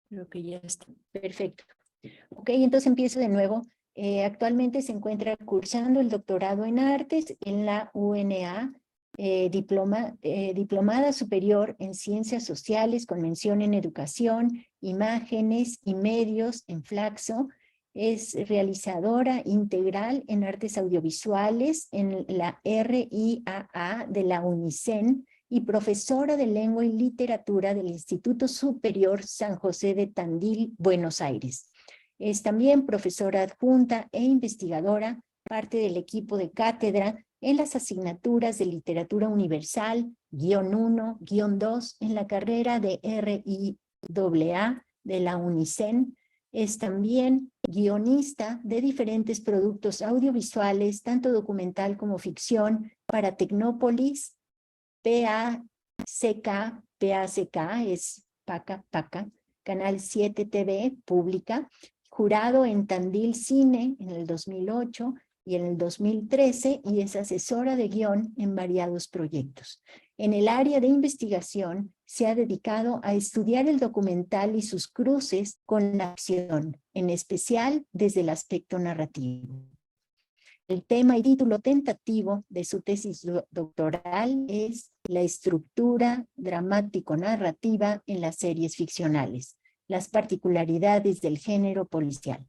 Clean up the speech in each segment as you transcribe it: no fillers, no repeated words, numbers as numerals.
Creo que ya está. Perfecto. Ok, entonces empiezo de nuevo. Actualmente se encuentra cursando el doctorado en artes en la UNA, diplomada superior en ciencias sociales con mención en educación, imágenes y medios en Flaxo. Es realizadora integral en artes audiovisuales en la RIAA de la UNICEN y profesora de lengua y literatura del Instituto Superior San José de Tandil, Buenos Aires. Es también profesora adjunta e investigadora, parte del equipo de cátedra en las asignaturas de Literatura Universal, guión 1, guión 2, en la carrera de RIAA de la UNICEN. Es también guionista de diferentes productos audiovisuales, tanto documental como ficción, para Tecnópolis, PACK, es PACA, Canal 7 TV, pública, jurado en Tandil Cine en el 2008 y en el 2013, y es asesora de guión en variados proyectos. En el área de investigación se ha dedicado a estudiar el documental y sus cruces con la acción, en especial desde el aspecto narrativo. El tema y título tentativo de su tesis doctoral es la estructura dramático-narrativa en las series ficcionales, las particularidades del género policial.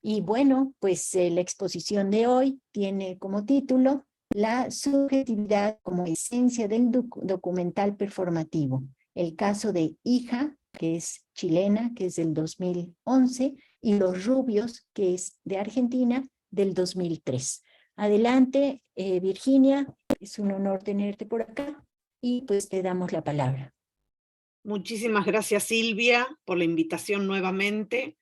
Y bueno, pues la exposición de hoy tiene como título la subjetividad como esencia del documental performativo. El caso de Hija, que es chilena, que es del 2011, y Los Rubios, que es de Argentina, del 2003. Adelante, Virginia, es un honor tenerte por acá y pues te damos la palabra. Muchísimas gracias, Silvia, por la invitación nuevamente.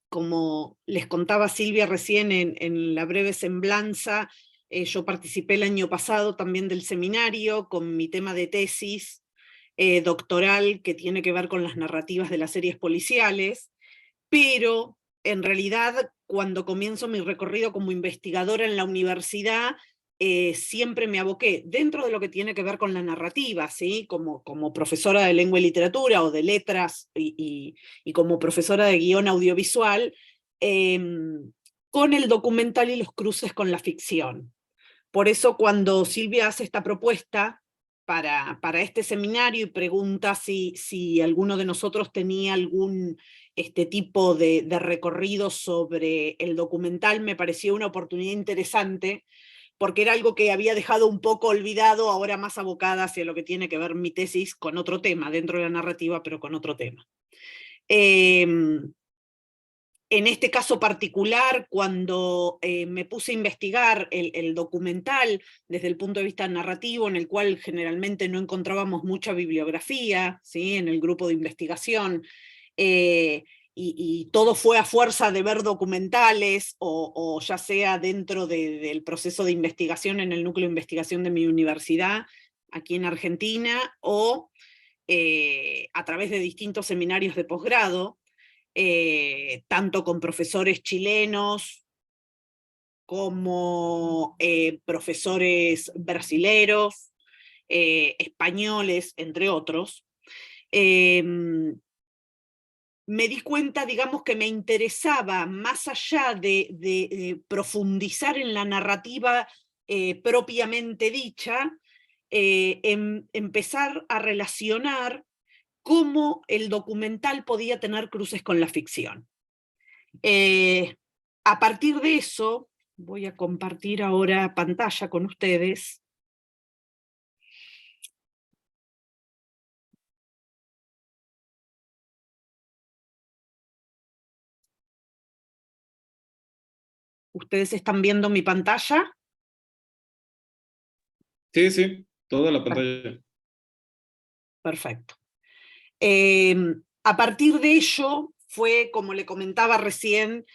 Como les contaba Silvia recién en la breve semblanza, yo participé el año pasado también del seminario con mi tema de tesis doctoral que tiene que ver con las narrativas de las series policiales, pero en realidad cuando comienzo mi recorrido como investigadora en la universidad, siempre me aboqué dentro de lo que tiene que ver con la narrativa, ¿sí? Como profesora de lengua y literatura o de letras y como profesora de guión audiovisual, con el documental y los cruces con la ficción. Por eso cuando Silvia hace esta propuesta para este seminario y pregunta si alguno de nosotros tenía algún tipo de recorrido sobre el documental, me pareció una oportunidad interesante, porque era algo que había dejado un poco olvidado, ahora más abocada hacia lo que tiene que ver mi tesis con otro tema, dentro de la narrativa, pero con otro tema. En este caso particular, cuando me puse a investigar el documental desde el punto de vista narrativo, en el cual generalmente no encontrábamos mucha bibliografía, ¿sí? En el grupo de investigación, y todo fue a fuerza de ver documentales, o ya sea dentro del proceso de investigación en el núcleo de investigación de mi universidad, aquí en Argentina, o a través de distintos seminarios de posgrado, tanto con profesores chilenos como profesores brasileros, españoles, entre otros. Me di cuenta, digamos, que me interesaba, más allá de profundizar en la narrativa propiamente dicha, empezar a relacionar cómo el documental podía tener cruces con la ficción. A partir de eso, voy a compartir ahora pantalla con ustedes. ¿Ustedes están viendo mi pantalla? Sí, sí, toda la pantalla. Perfecto. A partir de ello fue, como le comentaba recién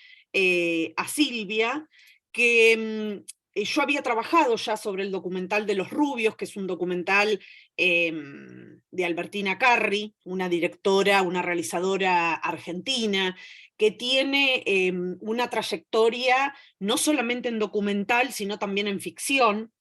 a Silvia, que yo había trabajado ya sobre el documental de Los Rubios, que es un documental de Albertina Carri, una directora, una realizadora argentina, que tiene una trayectoria no solamente en documental, sino también en ficción.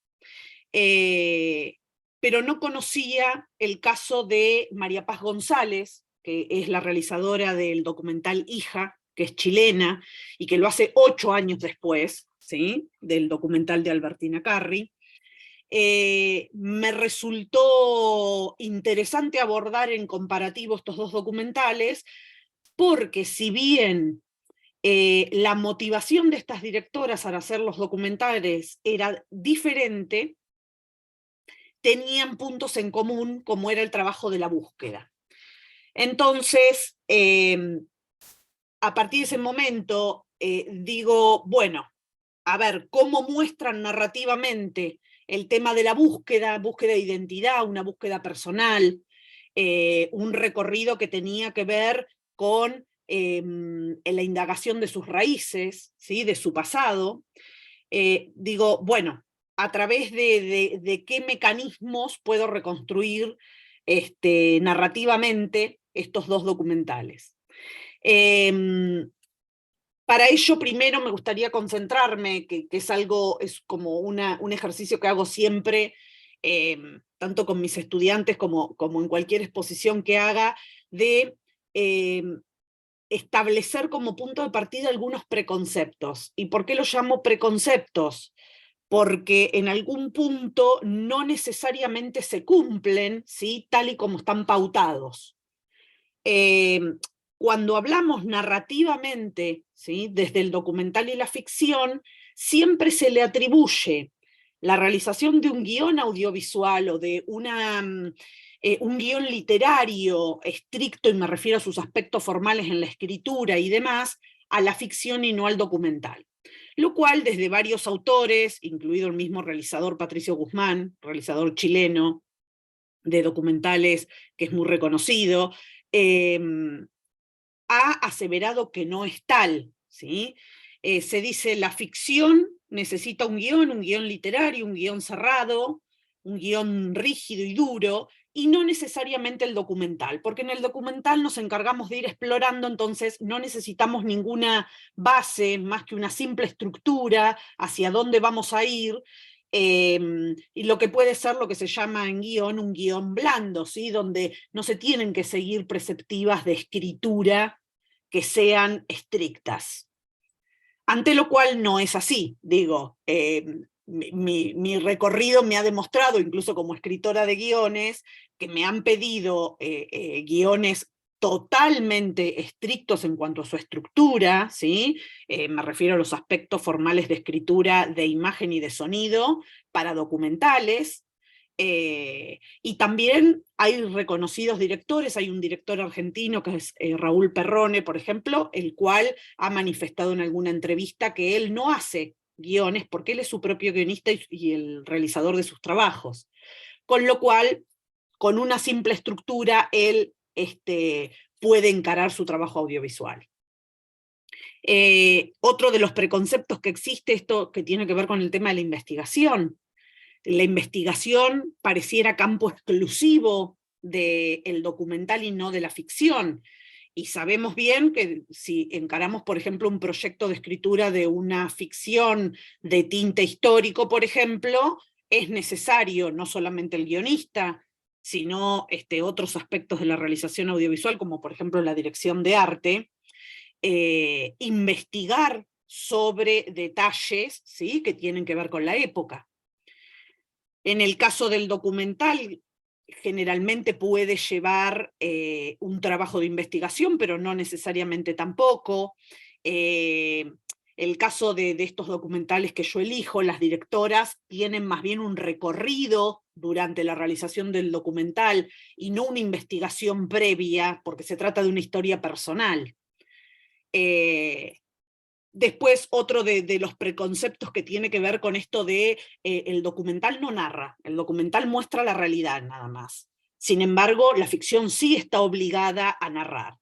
Pero no conocía el caso de María Paz González, que es la realizadora del documental Hija, que es chilena, y que lo hace 8 años después, ¿sí?, del documental de Albertina Carri. Me resultó interesante abordar en comparativo estos dos documentales, porque si bien la motivación de estas directoras al hacer los documentales era diferente, tenían puntos en común, como era el trabajo de la búsqueda. Entonces, a partir de ese momento, digo, bueno, a ver, ¿cómo muestran narrativamente el tema de la búsqueda de identidad, una búsqueda personal, un recorrido que tenía que ver con la indagación de sus raíces, ¿sí?, de su pasado? Digo, bueno, a través de qué mecanismos puedo reconstruir narrativamente estos dos documentales. Para ello, primero me gustaría concentrarme, que es como un ejercicio que hago siempre, tanto con mis estudiantes como en cualquier exposición que haga, de establecer como punto de partida algunos preconceptos. ¿Y por qué los llamo preconceptos? Porque en algún punto no necesariamente se cumplen, ¿sí?, tal y como están pautados. Cuando hablamos narrativamente, ¿sí?, desde el documental y la ficción, siempre se le atribuye la realización de un guión audiovisual o de un guión literario estricto, y me refiero a sus aspectos formales en la escritura y demás, a la ficción y no al documental. Lo cual desde varios autores, incluido el mismo realizador Patricio Guzmán, realizador chileno de documentales que es muy reconocido, ha aseverado que no es tal, ¿sí? Se dice, la ficción necesita un guión literario, un guión cerrado, un guión rígido y duro, y no necesariamente el documental, porque en el documental nos encargamos de ir explorando, entonces no necesitamos ninguna base, más que una simple estructura hacia dónde vamos a ir, y lo que puede ser lo que se llama en guión un guión blando, ¿sí?, donde no se tienen que seguir preceptivas de escritura que sean estrictas. Ante lo cual no es así, digo, mi recorrido me ha demostrado, incluso como escritora de guiones, que me han pedido guiones totalmente estrictos en cuanto a su estructura, ¿sí? Me refiero a los aspectos formales de escritura, de imagen y de sonido, para documentales. Y también hay reconocidos directores, hay un director argentino que es Raúl Perrone, por ejemplo, el cual ha manifestado en alguna entrevista que él no hace guiones porque él es su propio guionista y el realizador de sus trabajos. Con lo cual, con una simple estructura, él puede encarar su trabajo audiovisual. Otro de los preconceptos que existe, esto que tiene que ver con el tema de la investigación. La investigación pareciera campo exclusivo del documental y no de la ficción. Y sabemos bien que si encaramos, por ejemplo, un proyecto de escritura de una ficción de tinte histórico, por ejemplo, es necesario no solamente el guionista, sino otros aspectos de la realización audiovisual, como por ejemplo la dirección de arte, investigar sobre detalles, ¿sí?, que tienen que ver con la época. En el caso del documental, generalmente puede llevar un trabajo de investigación, pero no necesariamente tampoco. El caso de estos documentales que yo elijo, las directoras tienen más bien un recorrido durante la realización del documental y no una investigación previa, porque se trata de una historia personal. Después, otro de los preconceptos que tiene que ver con esto de el documental no narra, el documental muestra la realidad nada más. Sin embargo, la ficción sí está obligada a narrar.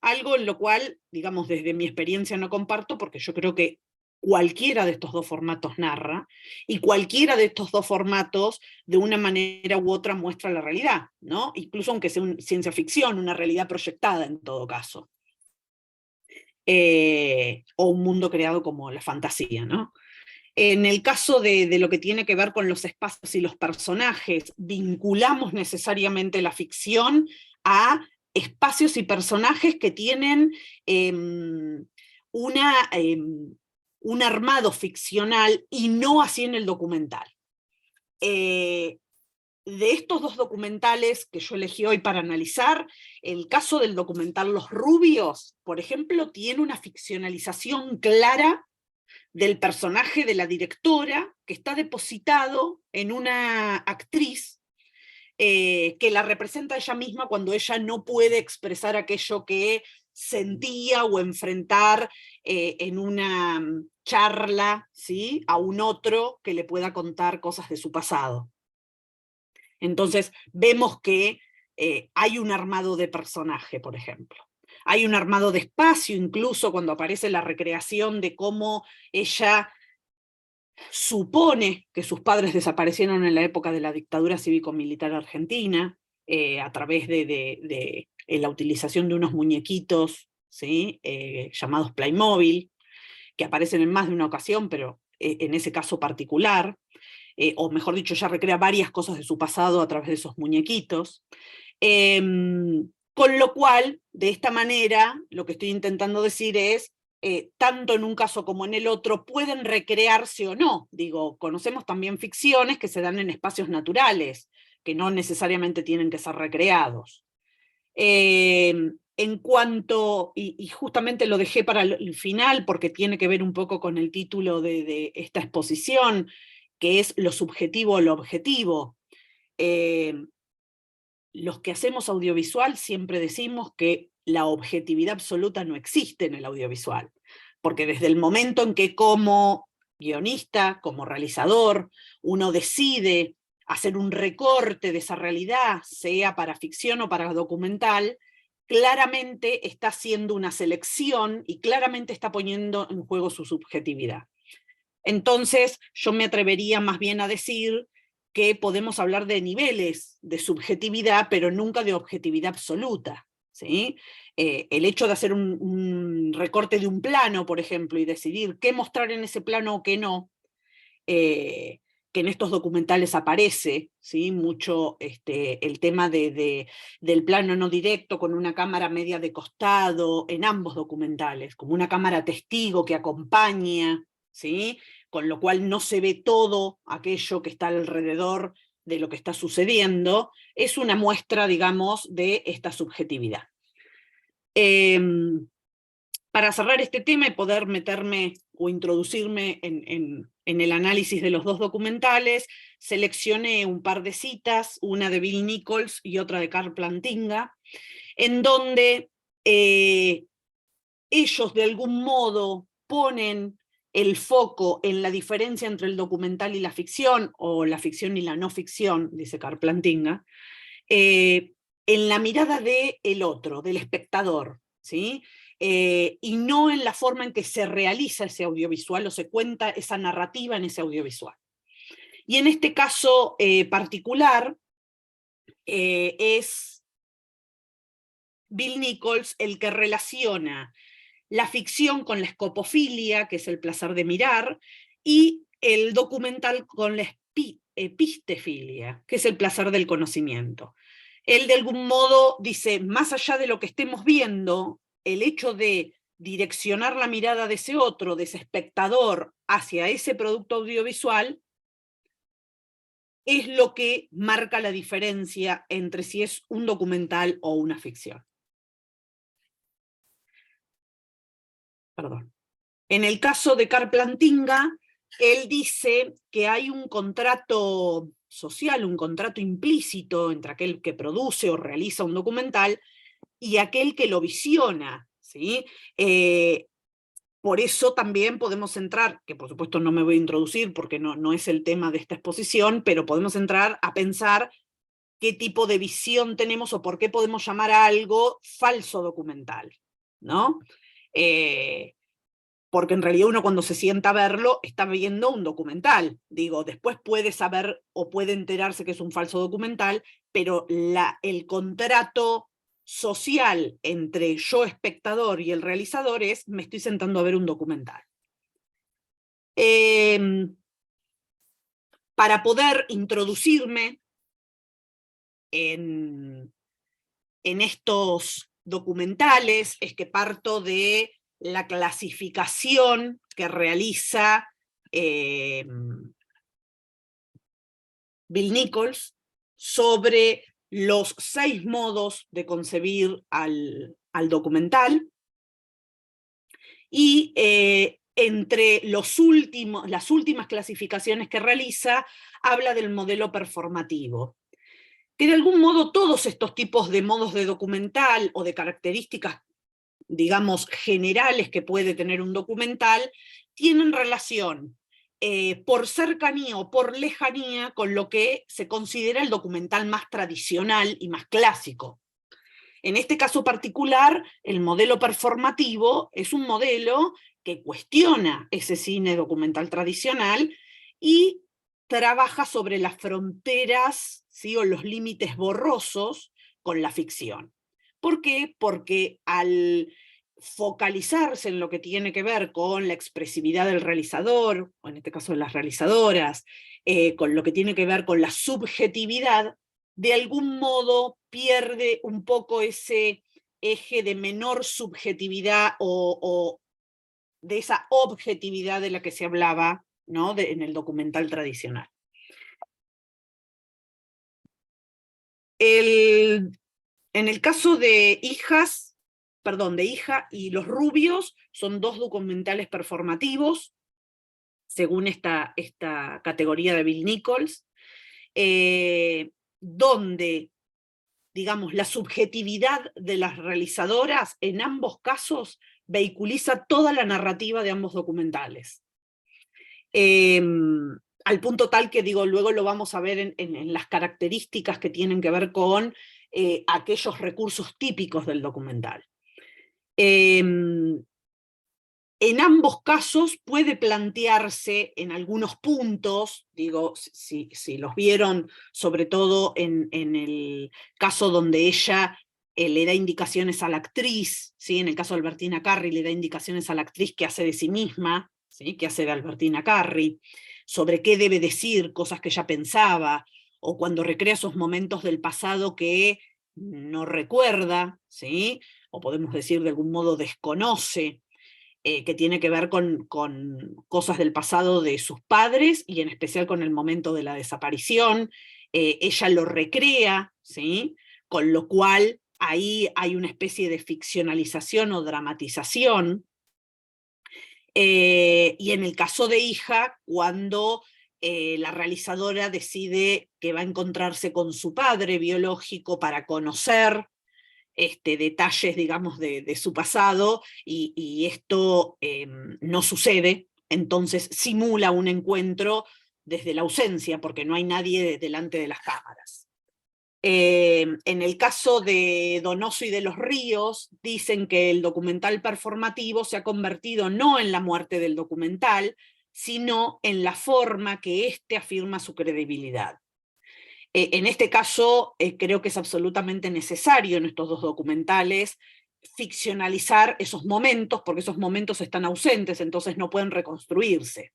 Algo en lo cual, digamos, desde mi experiencia no comparto, porque yo creo que cualquiera de estos dos formatos narra, y cualquiera de estos dos formatos, de una manera u otra, muestra la realidad, ¿no? Incluso aunque sea ciencia ficción, una realidad proyectada en todo caso. O un mundo creado como la fantasía, ¿no? En el caso de lo que tiene que ver con los espacios y los personajes, vinculamos necesariamente la ficción a espacios y personajes que tienen un armado ficcional y no así en el documental. De estos dos documentales que yo elegí hoy para analizar, el caso del documental Los Rubios, por ejemplo, tiene una ficcionalización clara del personaje de la directora, que está depositado en una actriz que la representa ella misma cuando ella no puede expresar aquello que sentía o enfrentar en una charla, ¿sí?, a un otro que le pueda contar cosas de su pasado. Entonces vemos que hay un armado de personaje, por ejemplo. Hay un armado de espacio, incluso cuando aparece la recreación de cómo ella supone que sus padres desaparecieron en la época de la dictadura cívico-militar argentina, a través de la utilización de unos muñequitos, ¿sí?, llamados Playmobil, que aparecen en más de una ocasión, pero en ese caso particular, o mejor dicho, ella recrea varias cosas de su pasado a través de esos muñequitos. Con lo cual, de esta manera, lo que estoy intentando decir es, tanto en un caso como en el otro, pueden recrearse o no. Digo, conocemos también ficciones que se dan en espacios naturales, que no necesariamente tienen que ser recreados. En cuanto, y justamente lo dejé para el final, porque tiene que ver un poco con el título de esta exposición, que es lo subjetivo o lo objetivo. Los que hacemos audiovisual siempre decimos que la objetividad absoluta no existe en el audiovisual, porque desde el momento en que como guionista, como realizador, uno decide hacer un recorte de esa realidad, sea para ficción o para documental, claramente está haciendo una selección y claramente está poniendo en juego su subjetividad. Entonces, yo me atrevería más bien a decir que podemos hablar de niveles de subjetividad, pero nunca de objetividad absoluta, ¿sí? El hecho de hacer un recorte de un plano, por ejemplo, y decidir qué mostrar en ese plano o qué no, que en estos documentales aparece, ¿sí?, mucho el tema del plano no directo con una cámara media de costado, en ambos documentales, como una cámara testigo que acompaña, ¿sí?, con lo cual no se ve todo aquello que está alrededor de lo que está sucediendo, es una muestra, digamos, de esta subjetividad. Para cerrar este tema y poder meterme o introducirme en el análisis de los dos documentales, seleccioné un par de citas, una de Bill Nichols y otra de Carl Plantinga, en donde ellos de algún modo ponen el foco en la diferencia entre el documental y la ficción, o la ficción y la no ficción, dice Carl Plantinga, en la mirada del otro, del espectador, ¿sí? Y no en la forma en que se realiza ese audiovisual o se cuenta esa narrativa en ese audiovisual. Y en este caso particular es Bill Nichols el que relaciona la ficción con la escopofilia, que es el placer de mirar, y el documental con la epistefilia, que es el placer del conocimiento. Él de algún modo dice, más allá de lo que estemos viendo, el hecho de direccionar la mirada de ese otro, de ese espectador, hacia ese producto audiovisual, es lo que marca la diferencia entre si es un documental o una ficción. Perdón. En el caso de Carl Plantinga, él dice que hay un contrato social, un contrato implícito entre aquel que produce o realiza un documental y aquel que lo visiona, ¿sí? Por eso también podemos entrar, que por supuesto no me voy a introducir porque no es el tema de esta exposición, pero podemos entrar a pensar qué tipo de visión tenemos o por qué podemos llamar a algo falso documental, ¿no? Porque en realidad uno cuando se sienta a verlo está viendo un documental. Digo, después puede saber o puede enterarse que es un falso documental, pero el contrato social entre yo espectador y el realizador es, me estoy sentando a ver un documental. Para poder introducirme en en estos documentales es que parto de la clasificación que realiza Bill Nichols sobre los 6 modos de concebir al documental, y entre las últimas clasificaciones que realiza, habla del modelo performativo, que de algún modo todos estos tipos de modos de documental o de características, digamos, generales que puede tener un documental, tienen relación por cercanía o por lejanía con lo que se considera el documental más tradicional y más clásico. En este caso particular, el modelo performativo es un modelo que cuestiona ese cine documental tradicional y trabaja sobre las fronteras, ¿sí?, o los límites borrosos con la ficción. ¿Por qué? Porque al focalizarse en lo que tiene que ver con la expresividad del realizador, o en este caso de las realizadoras, con lo que tiene que ver con la subjetividad, de algún modo pierde un poco ese eje de menor subjetividad o de esa objetividad de la que se hablaba, ¿no?, en el documental tradicional. En el caso de Hija y Los Rubios, son 2 documentales performativos, según esta categoría de Bill Nichols, donde, digamos, la subjetividad de las realizadoras en ambos casos vehiculiza toda la narrativa de ambos documentales. Al punto tal que, digo, luego lo vamos a ver en las características que tienen que ver con aquellos recursos típicos del documental. En ambos casos puede plantearse en algunos puntos, digo, si los vieron, sobre todo en el caso donde ella le da indicaciones a la actriz, ¿sí?, en el caso de Albertina Carri le da indicaciones a la actriz que hace de sí misma, ¿sí?, que hace de Albertina Carri, sobre qué debe decir, cosas que ella pensaba, o cuando recrea esos momentos del pasado que no recuerda, ¿sí?, o podemos decir de algún modo desconoce, que tiene que ver con cosas del pasado de sus padres, y en especial con el momento de la desaparición. Ella lo recrea, ¿sí?, con lo cual ahí hay una especie de ficcionalización o dramatización. Y en el caso de Hija, cuando la realizadora decide que va a encontrarse con su padre biológico para conocer detalles, digamos, de su pasado, y esto no sucede, entonces simula un encuentro desde la ausencia, porque no hay nadie delante de las cámaras. En el caso de Donoso y de los Ríos, dicen que el documental performativo se ha convertido no en la muerte del documental, sino en la forma que éste afirma su credibilidad. En este caso, creo que es absolutamente necesario en estos 2 documentales ficcionalizar esos momentos, porque esos momentos están ausentes, entonces no pueden reconstruirse.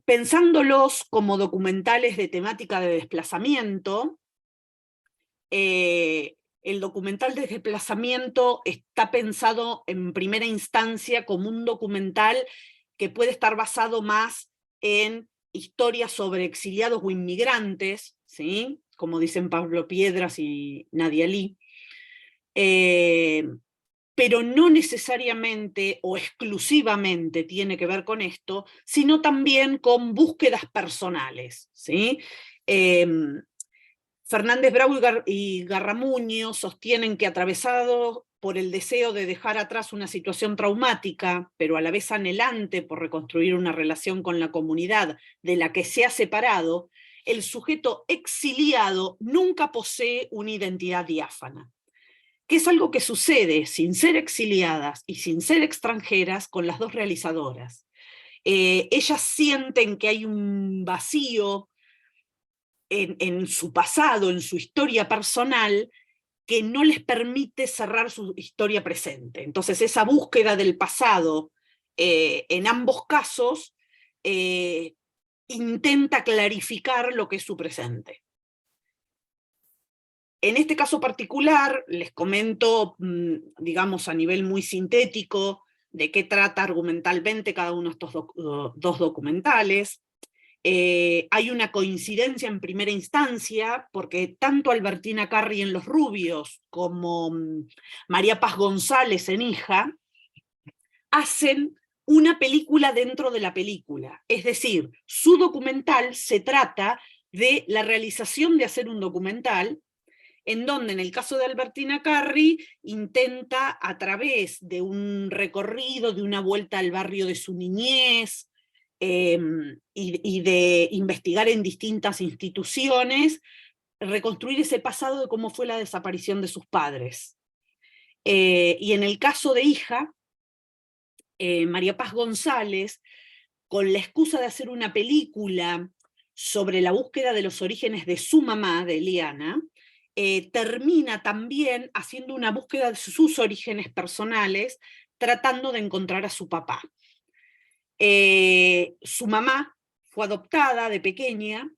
Pensándolos como documentales de temática de desplazamiento, el documental de desplazamiento está pensado en primera instancia como un documental que puede estar basado más en historias sobre exiliados o inmigrantes, ¿sí?, como dicen Pablo Piedras y Nadia Lee, pero no necesariamente o exclusivamente tiene que ver con esto, sino también con búsquedas personales, ¿sí? Fernández Bravo y Garramuño sostienen que, atravesado por el deseo de dejar atrás una situación traumática, pero a la vez anhelante por reconstruir una relación con la comunidad de la que se ha separado, el sujeto exiliado nunca posee una identidad diáfana, que es algo que sucede sin ser exiliadas y sin ser extranjeras con las 2 realizadoras. Ellas sienten que hay un vacío en su pasado, en su historia personal, que no les permite cerrar su historia presente. Entonces esa búsqueda del pasado, en ambos casos, intenta clarificar lo que es su presente. En este caso particular, les comento, digamos, a nivel muy sintético, de qué trata argumentalmente cada uno de estos dos documentales. Hay una coincidencia en primera instancia, porque tanto Albertina Carri en Los Rubios, como María Paz González en Hija, hacen una película dentro de la película. Es decir, su documental se trata de la realización de hacer un documental, en donde en el caso de Albertina Carri intenta, a través de un recorrido, de una vuelta al barrio de su niñez, y de investigar en distintas instituciones, reconstruir ese pasado de cómo fue la desaparición de sus padres. Y en el caso de Hija, María Paz González, con la excusa de hacer una película sobre la búsqueda de los orígenes de su mamá, de Eliana, termina también haciendo una búsqueda de sus orígenes personales, tratando de encontrar a su papá. Su mamá fue adoptada de pequeña,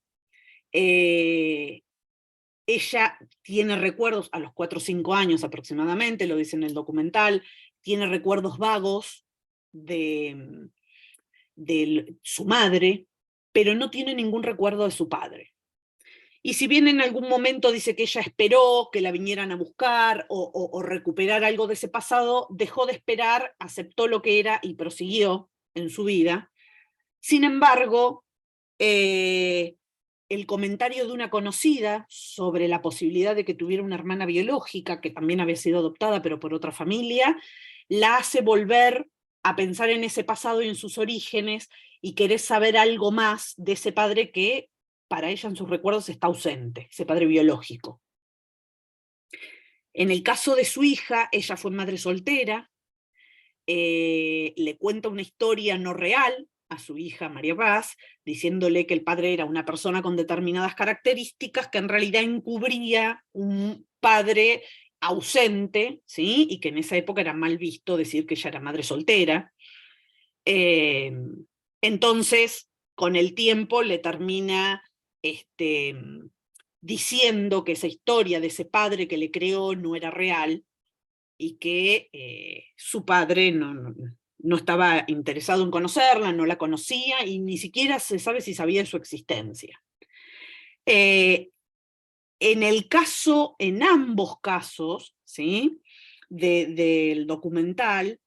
ella tiene recuerdos, a los 4 o 5 años aproximadamente, lo dice en el documental, tiene recuerdos vagos de su madre, pero no tiene ningún recuerdo de su padre. Y si bien en algún momento dice que ella esperó que la vinieran a buscar o recuperar algo de ese pasado, dejó de esperar, aceptó lo que era y prosiguió en su vida. Sin embargo, el comentario de una conocida sobre la posibilidad de que tuviera una hermana biológica, que también había sido adoptada pero por otra familia, la hace volver a pensar en ese pasado y en sus orígenes, y querer saber algo más de ese padre que para ella en sus recuerdos está ausente, ese padre biológico. En el caso de su hija, ella fue madre soltera, le cuenta una historia no real a su hija María Paz, diciéndole que el padre era una persona con determinadas características que en realidad encubría un padre ausente, ¿sí? Y que en esa época era mal visto decir que ella era madre soltera. Entonces, con el tiempo le termina diciendo que esa historia de ese padre que le creó no era real, y que su padre no estaba interesado en conocerla, no la conocía, y ni siquiera se sabe si sabía de su existencia. En ambos casos, ¿sí?, del documental,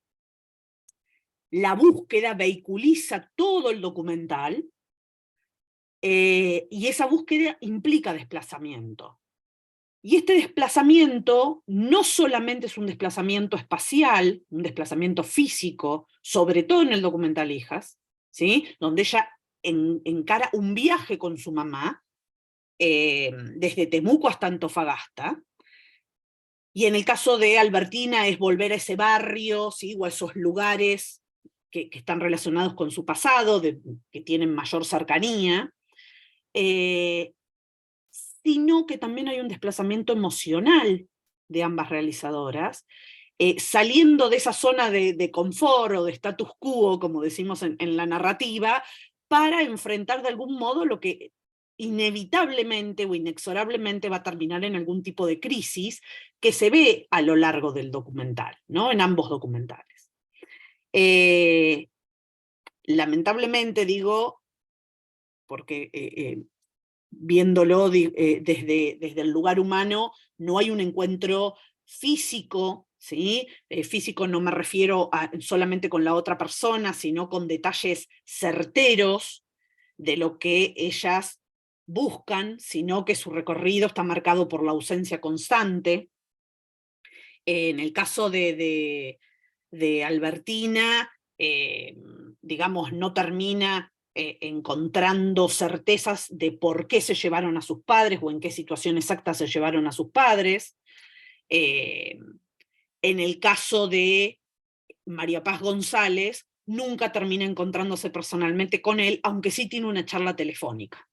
la búsqueda vehiculiza todo el documental, y esa búsqueda implica desplazamiento. Y este desplazamiento no solamente es un desplazamiento espacial, un desplazamiento físico, sobre todo en el documental Hijas, ¿sí?, donde ella encara un viaje con su mamá, desde Temuco hasta Antofagasta, y en el caso de Albertina es volver a ese barrio, ¿sí?, o a esos lugares que están relacionados con su pasado, que tienen mayor cercanía, sino que también hay un desplazamiento emocional de ambas realizadoras, saliendo de esa zona de confort o de status quo, como decimos en la narrativa, para enfrentar de algún modo lo que inevitablemente o inexorablemente va a terminar en algún tipo de crisis que se ve a lo largo del documental, ¿no?, en ambos documentales. Lamentablemente digo, porque viéndolo desde el lugar humano, no hay un encuentro físico, ¿sí? Físico no me refiero solamente con la otra persona, sino con detalles certeros de lo que ellas buscan, sino que su recorrido está marcado por la ausencia constante. En el caso de Albertina, digamos, no termina encontrando certezas de por qué se llevaron a sus padres o en qué situación exacta se llevaron a sus padres. En el caso de María Paz González, nunca termina encontrándose personalmente con él, aunque sí tiene una charla telefónica.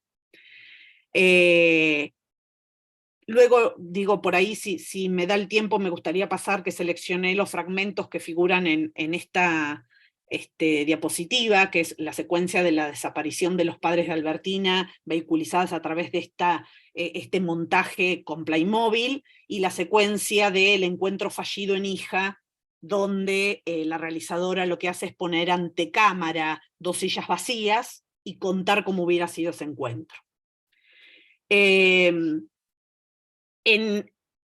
Luego, digo, por ahí, si me da el tiempo, me gustaría pasar que seleccioné los fragmentos que figuran en esta diapositiva, que es la secuencia de la desaparición de los padres de Albertina, vehiculizadas a través de este montaje con Playmobil, y la secuencia del encuentro fallido en Hija, donde la realizadora lo que hace es poner ante cámara 2 sillas vacías y contar cómo hubiera sido ese encuentro. En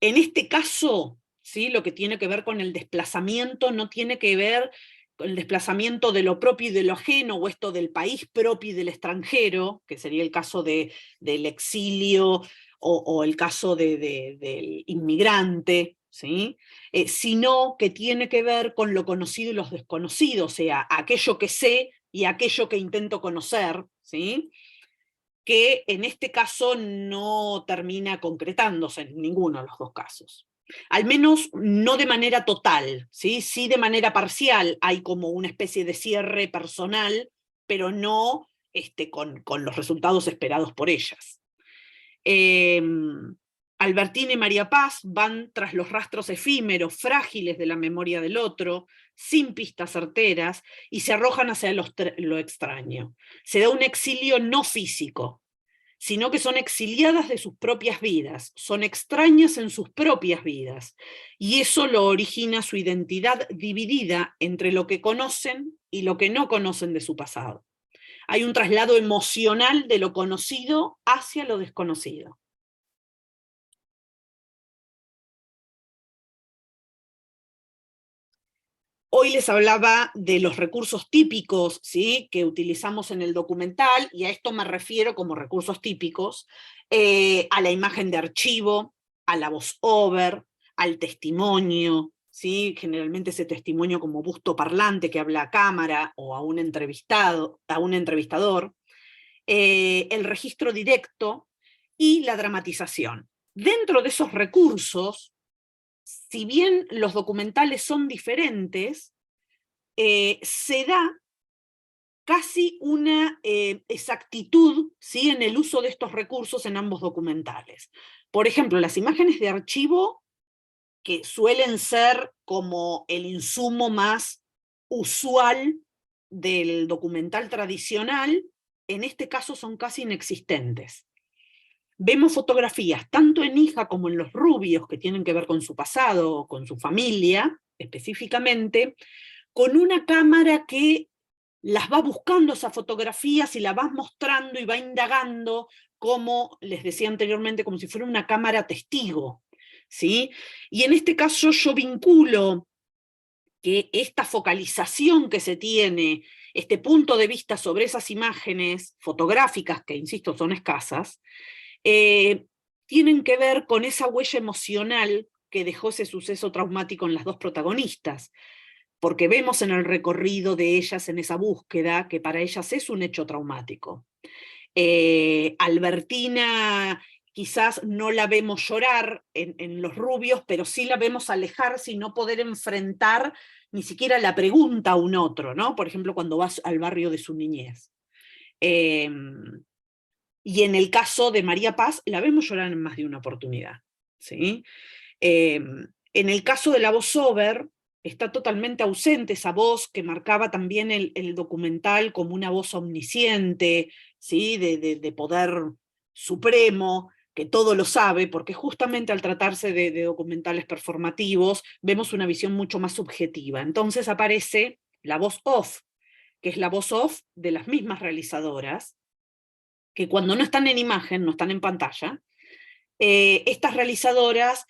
este caso, ¿sí?, lo que tiene que ver con el desplazamiento no tiene que ver con el desplazamiento de lo propio y de lo ajeno, o esto del país propio y del extranjero, que sería el caso del exilio o el caso del inmigrante, ¿sí? Sino que tiene que ver con lo conocido y lo desconocido, o sea, aquello que sé y aquello que intento conocer, ¿sí?, que en este caso no termina concretándose en ninguno de los dos casos. Al menos no de manera total, ¿sí? Sí de manera parcial, hay como una especie de cierre personal, pero no con los resultados esperados por ellas. Albertina y María Paz van tras los rastros efímeros, frágiles de la memoria del otro, sin pistas certeras, y se arrojan hacia lo extraño. Se da un exilio no físico, sino que son exiliadas de sus propias vidas, son extrañas en sus propias vidas, y eso lo origina su identidad dividida entre lo que conocen y lo que no conocen de su pasado. Hay un traslado emocional de lo conocido hacia lo desconocido. Hoy les hablaba de los recursos típicos, ¿sí?, que utilizamos en el documental, y a esto me refiero como recursos típicos, a la imagen de archivo, a la voz-over, al testimonio, ¿sí?, generalmente ese testimonio como busto parlante que habla a cámara o a un entrevistador, el registro directo y la dramatización. Dentro de esos recursos, si bien los documentales son diferentes, se da casi una exactitud, ¿sí?, en el uso de estos recursos en ambos documentales. Por ejemplo, las imágenes de archivo, que suelen ser como el insumo más usual del documental tradicional, en este caso son casi inexistentes. Vemos fotografías, tanto en Hija como en Los Rubios, que tienen que ver con su pasado, con su familia, específicamente, con una cámara que las va buscando esas fotografías y las va mostrando y va indagando, como les decía anteriormente, como si fuera una cámara testigo, ¿sí? Y en este caso yo vinculo que esta focalización que se tiene, este punto de vista sobre esas imágenes fotográficas, que insisto son escasas, tienen que ver con esa huella emocional que dejó ese suceso traumático en las dos protagonistas, porque vemos en el recorrido de ellas en esa búsqueda que para ellas es un hecho traumático. Albertina quizás no la vemos llorar en Los Rubios, pero sí la vemos alejarse y no poder enfrentar ni siquiera la pregunta a un otro, ¿no? Por ejemplo, cuando vas al barrio de su niñez. Y en el caso de María Paz, la vemos llorar en más de una oportunidad, ¿sí? En el caso de la voz-over, está totalmente ausente esa voz que marcaba también el documental como una voz omnisciente, ¿sí?, de poder supremo, que todo lo sabe, porque justamente al tratarse de documentales performativos, vemos una visión mucho más subjetiva. Entonces aparece la voz off, que es la voz off de las mismas realizadoras, que cuando no están en imagen, no están en pantalla, estas realizadoras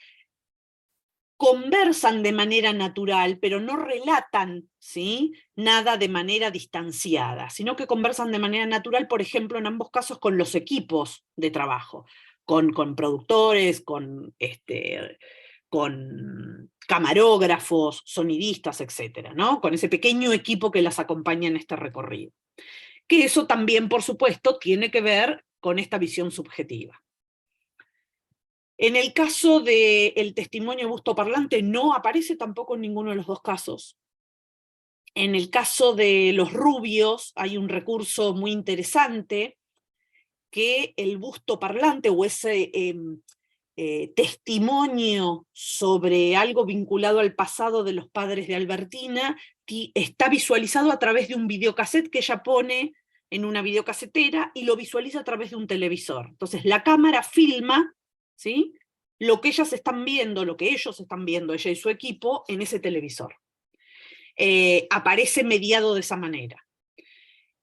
conversan de manera natural, pero no relatan, ¿sí?, nada de manera distanciada, sino que conversan de manera natural, por ejemplo, en ambos casos con los equipos de trabajo, con productores, con camarógrafos, sonidistas, etcétera, ¿no?, con ese pequeño equipo que las acompaña en este recorrido. Que eso también, por supuesto, tiene que ver con esta visión subjetiva. En el caso del testimonio busto parlante no aparece tampoco en ninguno de los dos casos. En el caso de Los Rubios hay un recurso muy interesante, que el busto parlante o ese testimonio sobre algo vinculado al pasado de los padres de Albertina está visualizado a través de un videocassette que ella pone en una videocasetera y lo visualiza a través de un televisor. Entonces la cámara filma, ¿sí?, lo que ellas están viendo, lo que ellos están viendo, ella y su equipo, en ese televisor. Aparece mediado de esa manera.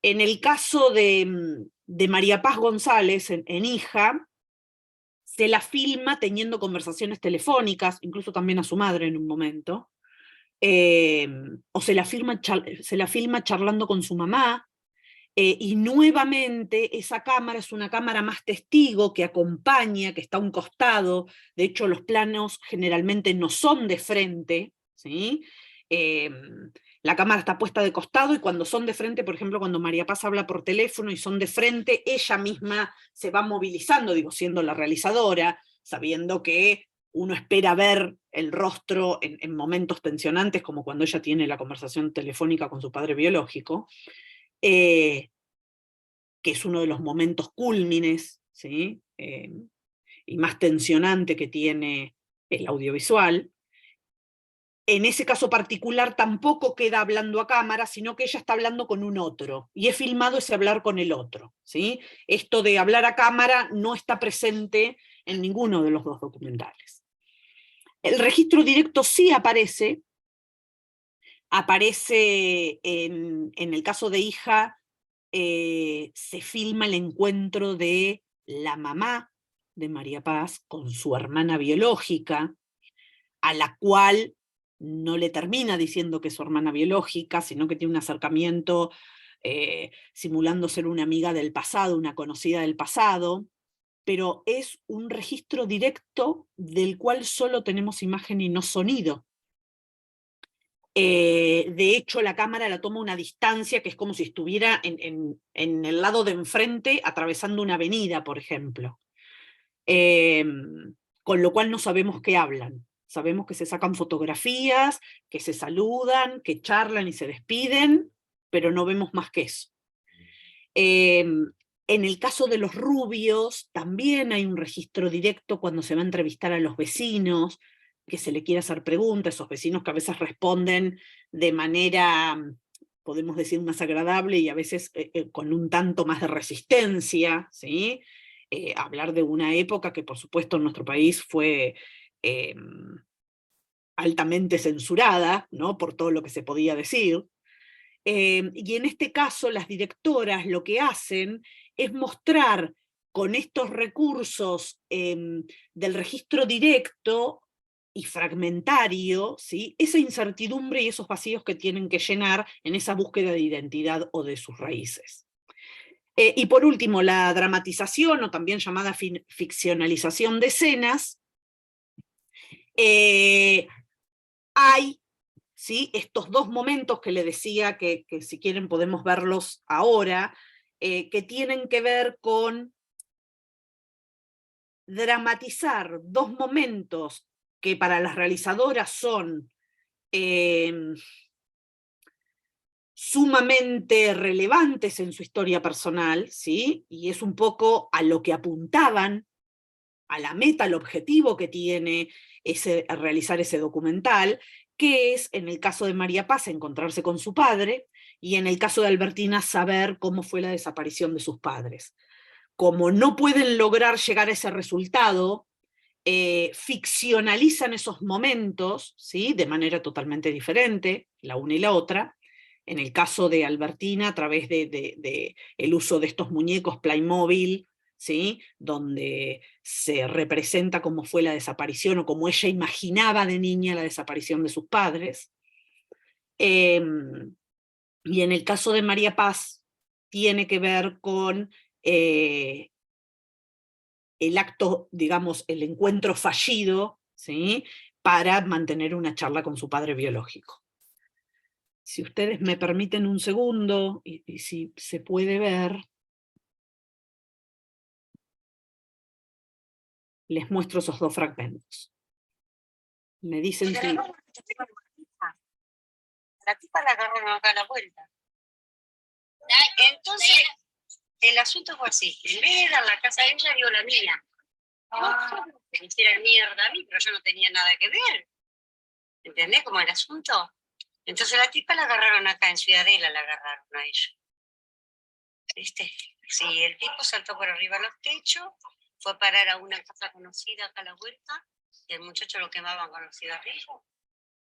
En el caso de María Paz González, en Hija, se la filma teniendo conversaciones telefónicas, incluso también a su madre en un momento, o se la filma charlando con su mamá, y nuevamente esa cámara es una cámara más testigo que acompaña, que está a un costado. De hecho, los planos generalmente no son de frente, ¿sí? La cámara está puesta de costado, y cuando son de frente, por ejemplo, cuando María Paz habla por teléfono y son de frente, ella misma se va movilizando, digo, siendo la realizadora, sabiendo que uno espera ver el rostro en momentos tensionantes, como cuando ella tiene la conversación telefónica con su padre biológico, que es uno de los momentos cúlmines, ¿sí?, y más tensionante que tiene el audiovisual. En ese caso particular tampoco queda hablando a cámara, sino que ella está hablando con un otro, y he filmado ese hablar con el otro, ¿sí? Esto de hablar a cámara no está presente en ninguno de los dos documentales. El registro directo sí aparece en el caso de Hija. Se filma el encuentro de la mamá de María Paz con su hermana biológica, a la cual no le termina diciendo que es su hermana biológica, sino que tiene un acercamiento simulando ser una amiga del pasado, una conocida del pasado, pero es un registro directo del cual solo tenemos imagen y no sonido. De hecho, la cámara la toma a una distancia que es como si estuviera en el lado de enfrente atravesando una avenida, por ejemplo. Con lo cual no sabemos qué hablan. Sabemos que se sacan fotografías, que se saludan, que charlan y se despiden, pero no vemos más que eso. En el caso de los rubios, también hay un registro directo cuando se va a entrevistar a los vecinos, que se le quiere hacer preguntas, esos vecinos que a veces responden de manera, podemos decir, más agradable, y a veces con un tanto más de resistencia, ¿sí? Hablar de una época que por supuesto en nuestro país fue altamente censurada, ¿no?, por todo lo que se podía decir. Y en este caso las directoras lo que hacen es mostrar con estos recursos del registro directo y fragmentario, ¿sí?, esa incertidumbre y esos vacíos que tienen que llenar en esa búsqueda de identidad o de sus raíces. Y por último, la dramatización, o también llamada ficcionalización de escenas. Hay, ¿sí?, estos dos momentos que le decía que si quieren podemos verlos ahora, que tienen que ver con dramatizar dos momentos que para las realizadoras son sumamente relevantes en su historia personal, ¿sí?, y es un poco a lo que apuntaban, a la meta, al objetivo que tiene realizar ese documental, que es, en el caso de María Paz, encontrarse con su padre, y en el caso de Albertina, saber cómo fue la desaparición de sus padres. Como no pueden lograr llegar a ese resultado, ficcionalizan esos momentos, ¿sí?, de manera totalmente diferente, la una y la otra. En el caso de Albertina, a través de el uso de estos muñecos Playmobil, ¿sí?, donde se representa cómo fue la desaparición, o cómo ella imaginaba de niña la desaparición de sus padres. Y en el caso de María Paz, tiene que ver con el acto, digamos, el encuentro fallido, ¿sí?, para mantener una charla con su padre biológico. Si ustedes me permiten un segundo, y si se puede ver, les muestro esos dos fragmentos. Me dicen si... La tipa la agarró acá a la vuelta. Entonces, el asunto fue así. En vez de dar la casa a ella, dio la mía. Que me hicieran mierda a mí, pero yo no tenía nada que ver. ¿Entendés cómo es el asunto? Entonces la tipa la agarraron acá, en Ciudadela la agarraron a ella. ¿Viste? Sí, el tipo saltó por arriba de los techos, fue a parar a una casa conocida acá a la vuelta, y el muchacho lo quemaban con los cigarrillos,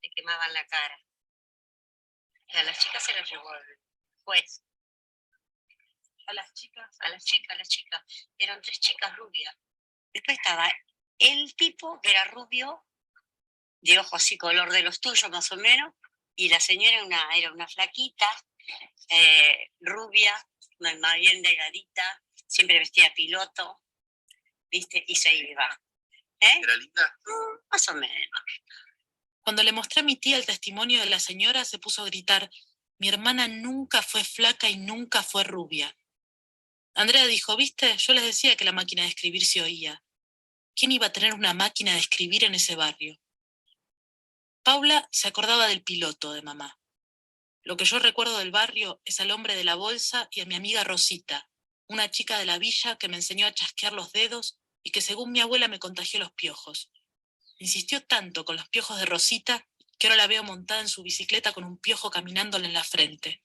le quemaban la cara. Y a las chicas se las llevó el juez. A las chicas. Eran 3 chicas rubias. Después estaba el tipo, que era rubio, de ojos así, color de los tuyos más o menos, y la señora era una flaquita, rubia, más bien delgadita, siempre vestía de piloto, ¿viste? Y se iba. ¿Era linda? Más o menos. Cuando le mostré a mi tía el testimonio de la señora, se puso a gritar: mi hermana nunca fue flaca y nunca fue rubia. Andrea dijo: ¿viste? Yo les decía que la máquina de escribir se oía. ¿Quién iba a tener una máquina de escribir en ese barrio? Paula se acordaba del piloto de mamá. Lo que yo recuerdo del barrio es al hombre de la bolsa y a mi amiga Rosita, una chica de la villa que me enseñó a chasquear los dedos y que según mi abuela me contagió los piojos. Insistió tanto con los piojos de Rosita que ahora la veo montada en su bicicleta con un piojo caminándole en la frente.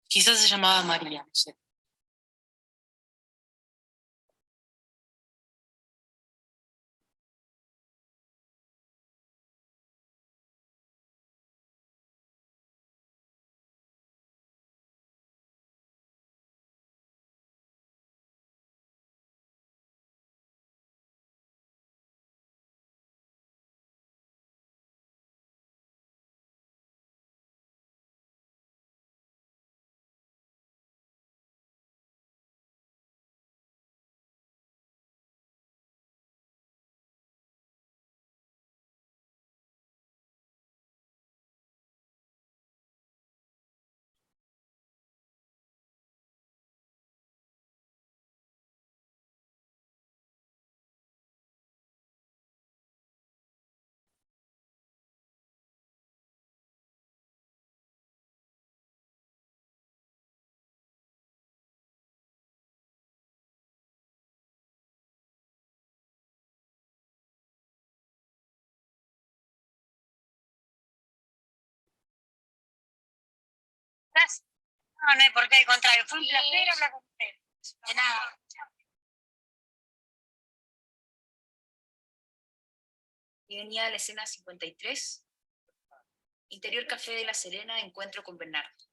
Quizás se llamaba María, no sé. Gracias. No, no hay por qué, al contrario. Fue un placer hablar con usted. De nada. Y venía a la escena 53, interior Café de La Serena, encuentro con Bernardo.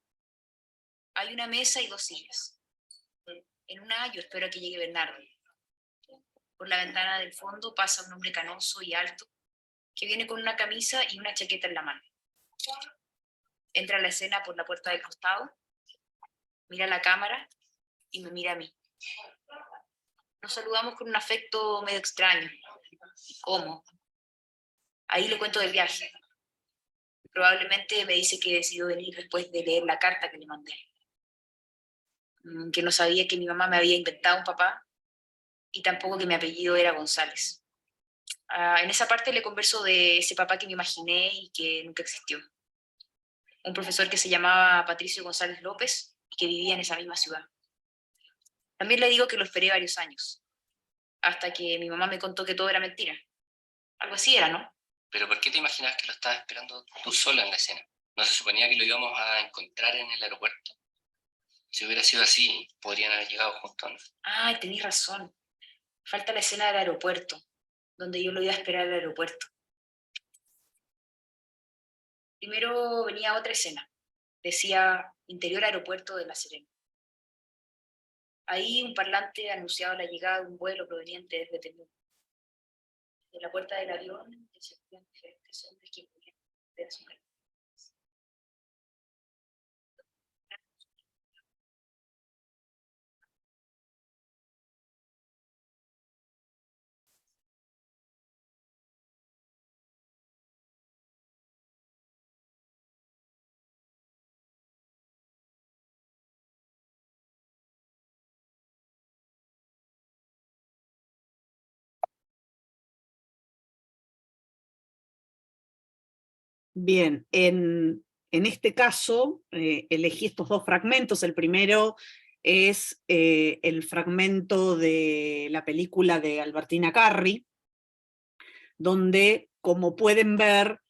Hay una mesa y 2 sillas. En una yo espero a que llegue Bernardo. Por la ventana del fondo pasa un hombre canoso y alto que viene con una camisa y una chaqueta en la mano. Entra a la escena por la puerta del costado, mira la cámara y me mira a mí. Nos saludamos con un afecto medio extraño. ¿Cómo? Ahí le cuento del viaje. Probablemente me dice que decidió venir después de leer la carta que le mandé. Que no sabía que mi mamá me había inventado un papá y tampoco que mi apellido era González. En esa parte le converso de ese papá que me imaginé y que nunca existió. Un profesor que se llamaba Patricio González López y que vivía en esa misma ciudad. También le digo que lo esperé varios años, hasta que mi mamá me contó que todo era mentira. Algo así era, ¿no? ¿Pero por qué te imaginabas que lo estabas esperando tú sola en la escena? ¿No se suponía que lo íbamos a encontrar en el aeropuerto? Si hubiera sido así, podrían haber llegado juntos, ¿no? Ay, tenés razón. Falta la escena del aeropuerto, donde yo lo iba a esperar al aeropuerto. Primero venía otra escena. Decía interior aeropuerto de La Serena. Ahí un parlante anunciaba la llegada de un vuelo proveniente desde Temuco. De la puerta del avión descendían diferentes hombres que podían ver su cara. Bien, en este caso elegí estos 2 fragmentos. El primero es el fragmento de la película de Albertina Carri, donde, como pueden ver,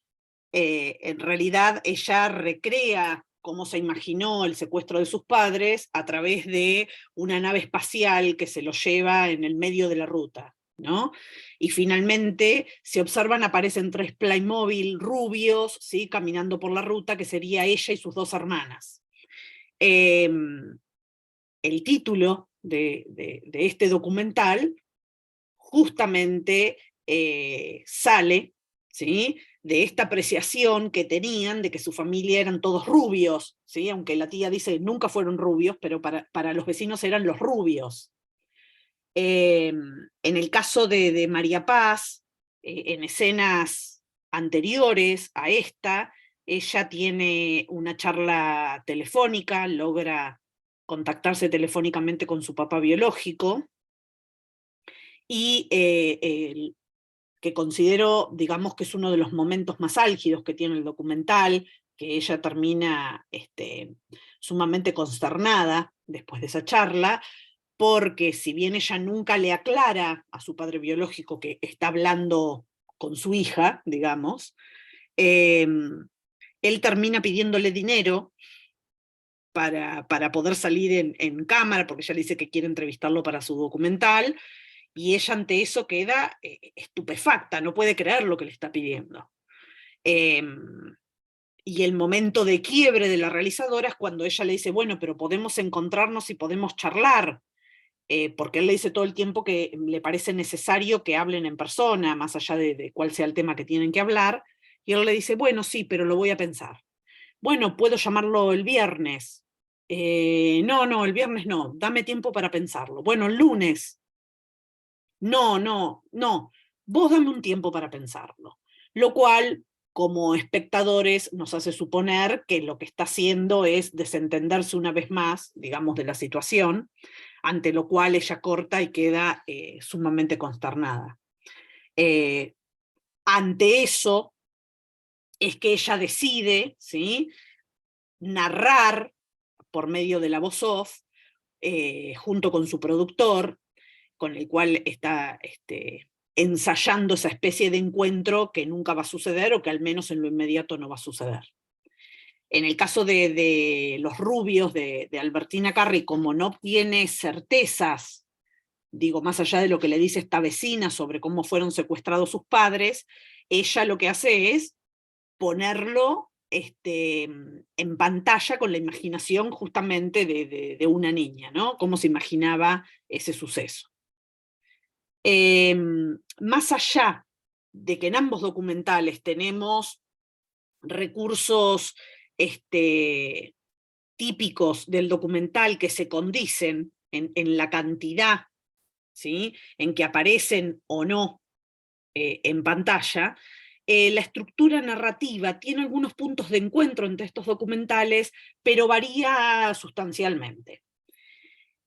En realidad ella recrea cómo se imaginó el secuestro de sus padres a través de una nave espacial que se lo lleva en el medio de la ruta, ¿no? Y finalmente se observan, aparecen 3 Playmobil rubios, ¿sí? Caminando por la ruta, que sería ella y sus 2 hermanas. El título de este documental justamente sale, ¿sí?, de esta apreciación que tenían de que su familia eran todos rubios, ¿sí? Aunque la tía dice nunca fueron rubios, pero para los vecinos eran los rubios. En el caso de María Paz, en escenas anteriores a esta, ella tiene una charla telefónica, logra contactarse telefónicamente con su papá biológico, y que considero, digamos, que es uno de los momentos más álgidos que tiene el documental, que ella termina sumamente consternada después de esa charla, porque si bien ella nunca le aclara a su padre biológico que está hablando con su hija, digamos, él termina pidiéndole dinero para poder salir en cámara, porque ella le dice que quiere entrevistarlo para su documental, y ella ante eso queda estupefacta, no puede creer lo que le está pidiendo. Y el momento de quiebre de la realizadora es cuando ella le dice, bueno, pero podemos encontrarnos y podemos charlar, porque él le dice todo el tiempo que le parece necesario que hablen en persona, más allá de cuál sea el tema que tienen que hablar, y él le dice, bueno, sí, pero lo voy a pensar. Bueno, ¿puedo llamarlo el viernes? No, el viernes no, dame tiempo para pensarlo. Bueno, el lunes. No, vos dame un tiempo para pensarlo. Lo cual, como espectadores, nos hace suponer que lo que está haciendo es desentenderse una vez más, digamos, de la situación, ante lo cual ella corta y queda sumamente consternada. Ante eso es que ella decide, ¿sí?, narrar por medio de la voz off, junto con su productor, con el cual está ensayando esa especie de encuentro que nunca va a suceder, o que al menos en lo inmediato no va a suceder. En el caso de los rubios de Albertina Carri, como no tiene certezas, digo, más allá de lo que le dice esta vecina sobre cómo fueron secuestrados sus padres, ella lo que hace es ponerlo en pantalla con la imaginación justamente de una niña, ¿no? Cómo se imaginaba ese suceso. Más allá de que en ambos documentales tenemos recursos típicos del documental que se condicen en la cantidad, ¿sí?, en que aparecen o no en pantalla, la estructura narrativa tiene algunos puntos de encuentro entre estos documentales, pero varía sustancialmente.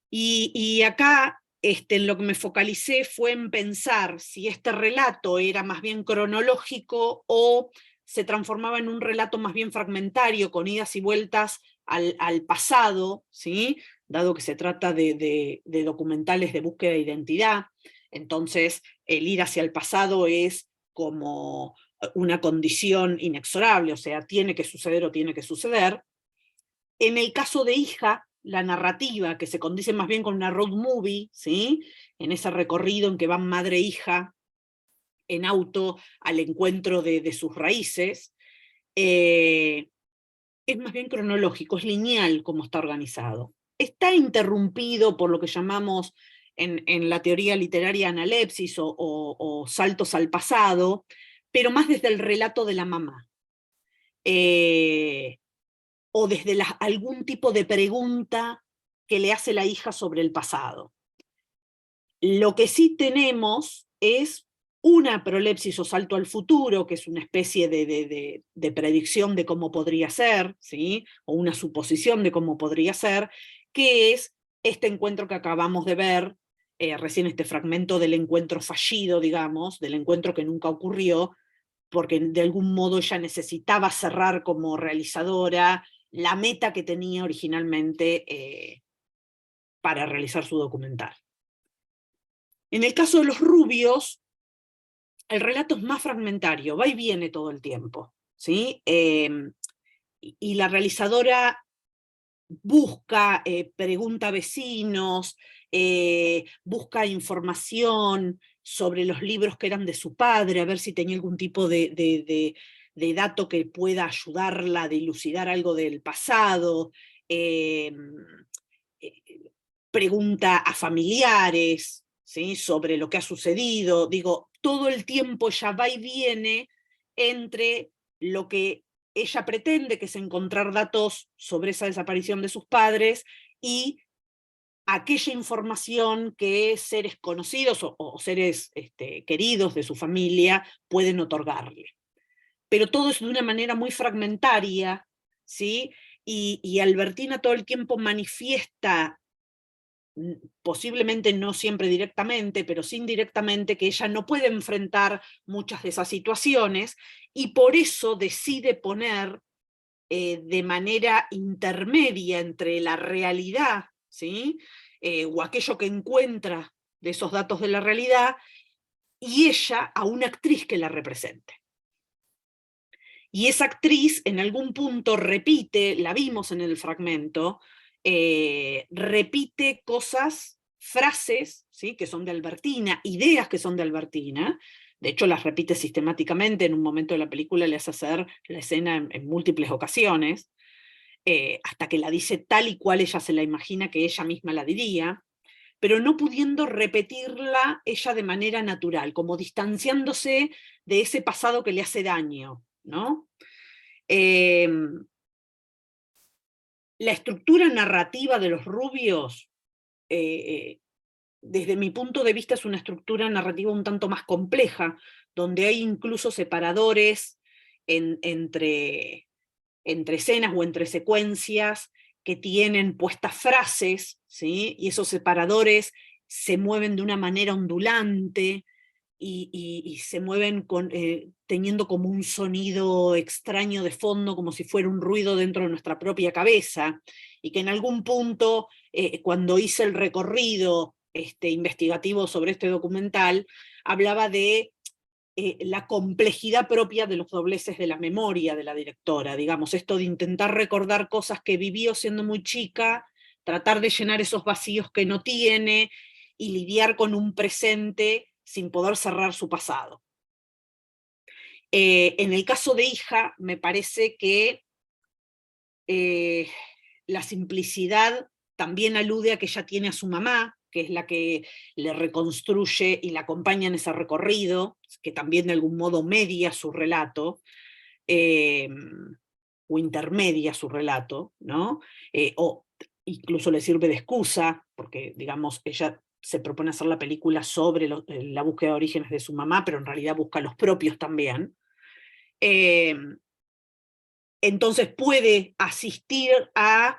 Y acá en lo que me focalicé fue en pensar si este relato era más bien cronológico o se transformaba en un relato más bien fragmentario, con idas y vueltas al pasado, ¿sí?, dado que se trata de documentales de búsqueda de identidad. Entonces el ir hacia el pasado es como una condición inexorable, o sea, tiene que suceder o tiene que suceder. En el caso de Hija, la narrativa, que se condice más bien con una road movie, ¿sí?, en ese recorrido en que van madre e hija en auto al encuentro de sus raíces, es más bien cronológico, es lineal como está organizado. Está interrumpido por lo que llamamos en la teoría literaria analepsis o saltos al pasado, pero más desde el relato de la mamá. O desde algún tipo de pregunta que le hace la hija sobre el pasado. Lo que sí tenemos es una prolepsis o salto al futuro, que es una especie de predicción de cómo podría ser, ¿sí?, o una suposición de cómo podría ser, que es este encuentro que acabamos de ver, recién este fragmento del encuentro fallido, digamos, del encuentro que nunca ocurrió, porque de algún modo ella necesitaba cerrar como realizadora la meta que tenía originalmente para realizar su documental. En el caso de los rubios, el relato es más fragmentario, va y viene todo el tiempo, ¿sí? Y la realizadora busca, pregunta a vecinos, busca información sobre los libros que eran de su padre, a ver si tenía algún tipo de dato que pueda ayudarla a dilucidar algo del pasado, pregunta a familiares, ¿sí? Sobre lo que ha sucedido. Digo, todo el tiempo ella va y viene entre lo que ella pretende, que es encontrar datos sobre esa desaparición de sus padres, y aquella información que seres conocidos o seres queridos de su familia pueden otorgarle. Pero todo es de una manera muy fragmentaria, ¿sí? Y Albertina todo el tiempo manifiesta, posiblemente no siempre directamente, pero sí indirectamente, que ella no puede enfrentar muchas de esas situaciones, y por eso decide poner de manera intermedia entre la realidad, ¿sí? O aquello que encuentra de esos datos de la realidad, y ella a una actriz que la represente. Y esa actriz en algún punto repite, la vimos en el fragmento, repite cosas, frases, ¿sí? Que son de Albertina, ideas que son de Albertina. De hecho, las repite sistemáticamente. En un momento de la película le hace hacer la escena en múltiples ocasiones, hasta que la dice tal y cual ella se la imagina que ella misma la diría, pero no pudiendo repetirla ella de manera natural, como distanciándose de ese pasado que le hace daño, ¿no? La estructura narrativa de los Rubios, desde mi punto de vista, es una estructura narrativa un tanto más compleja, donde hay incluso separadores entre escenas o entre secuencias que tienen puestas frases, ¿sí? Y esos separadores se mueven de una manera ondulante, y se mueven teniendo como un sonido extraño de fondo, como si fuera un ruido dentro de nuestra propia cabeza, y que en algún punto, cuando hice el recorrido investigativo sobre este documental, hablaba de la complejidad propia de los dobleces de la memoria de la directora, digamos, esto de intentar recordar cosas que vivió siendo muy chica, tratar de llenar esos vacíos que no tiene, y lidiar con un presente sin poder cerrar su pasado. En el caso de Hija, me parece que la simplicidad también alude a que ella tiene a su mamá, que es la que le reconstruye y la acompaña en ese recorrido, que también de algún modo media su relato, o intermedia su relato, ¿no? O incluso le sirve de excusa, porque, digamos, ella se propone hacer la película sobre la búsqueda de orígenes de su mamá, pero en realidad busca los propios también. Entonces puede asistir a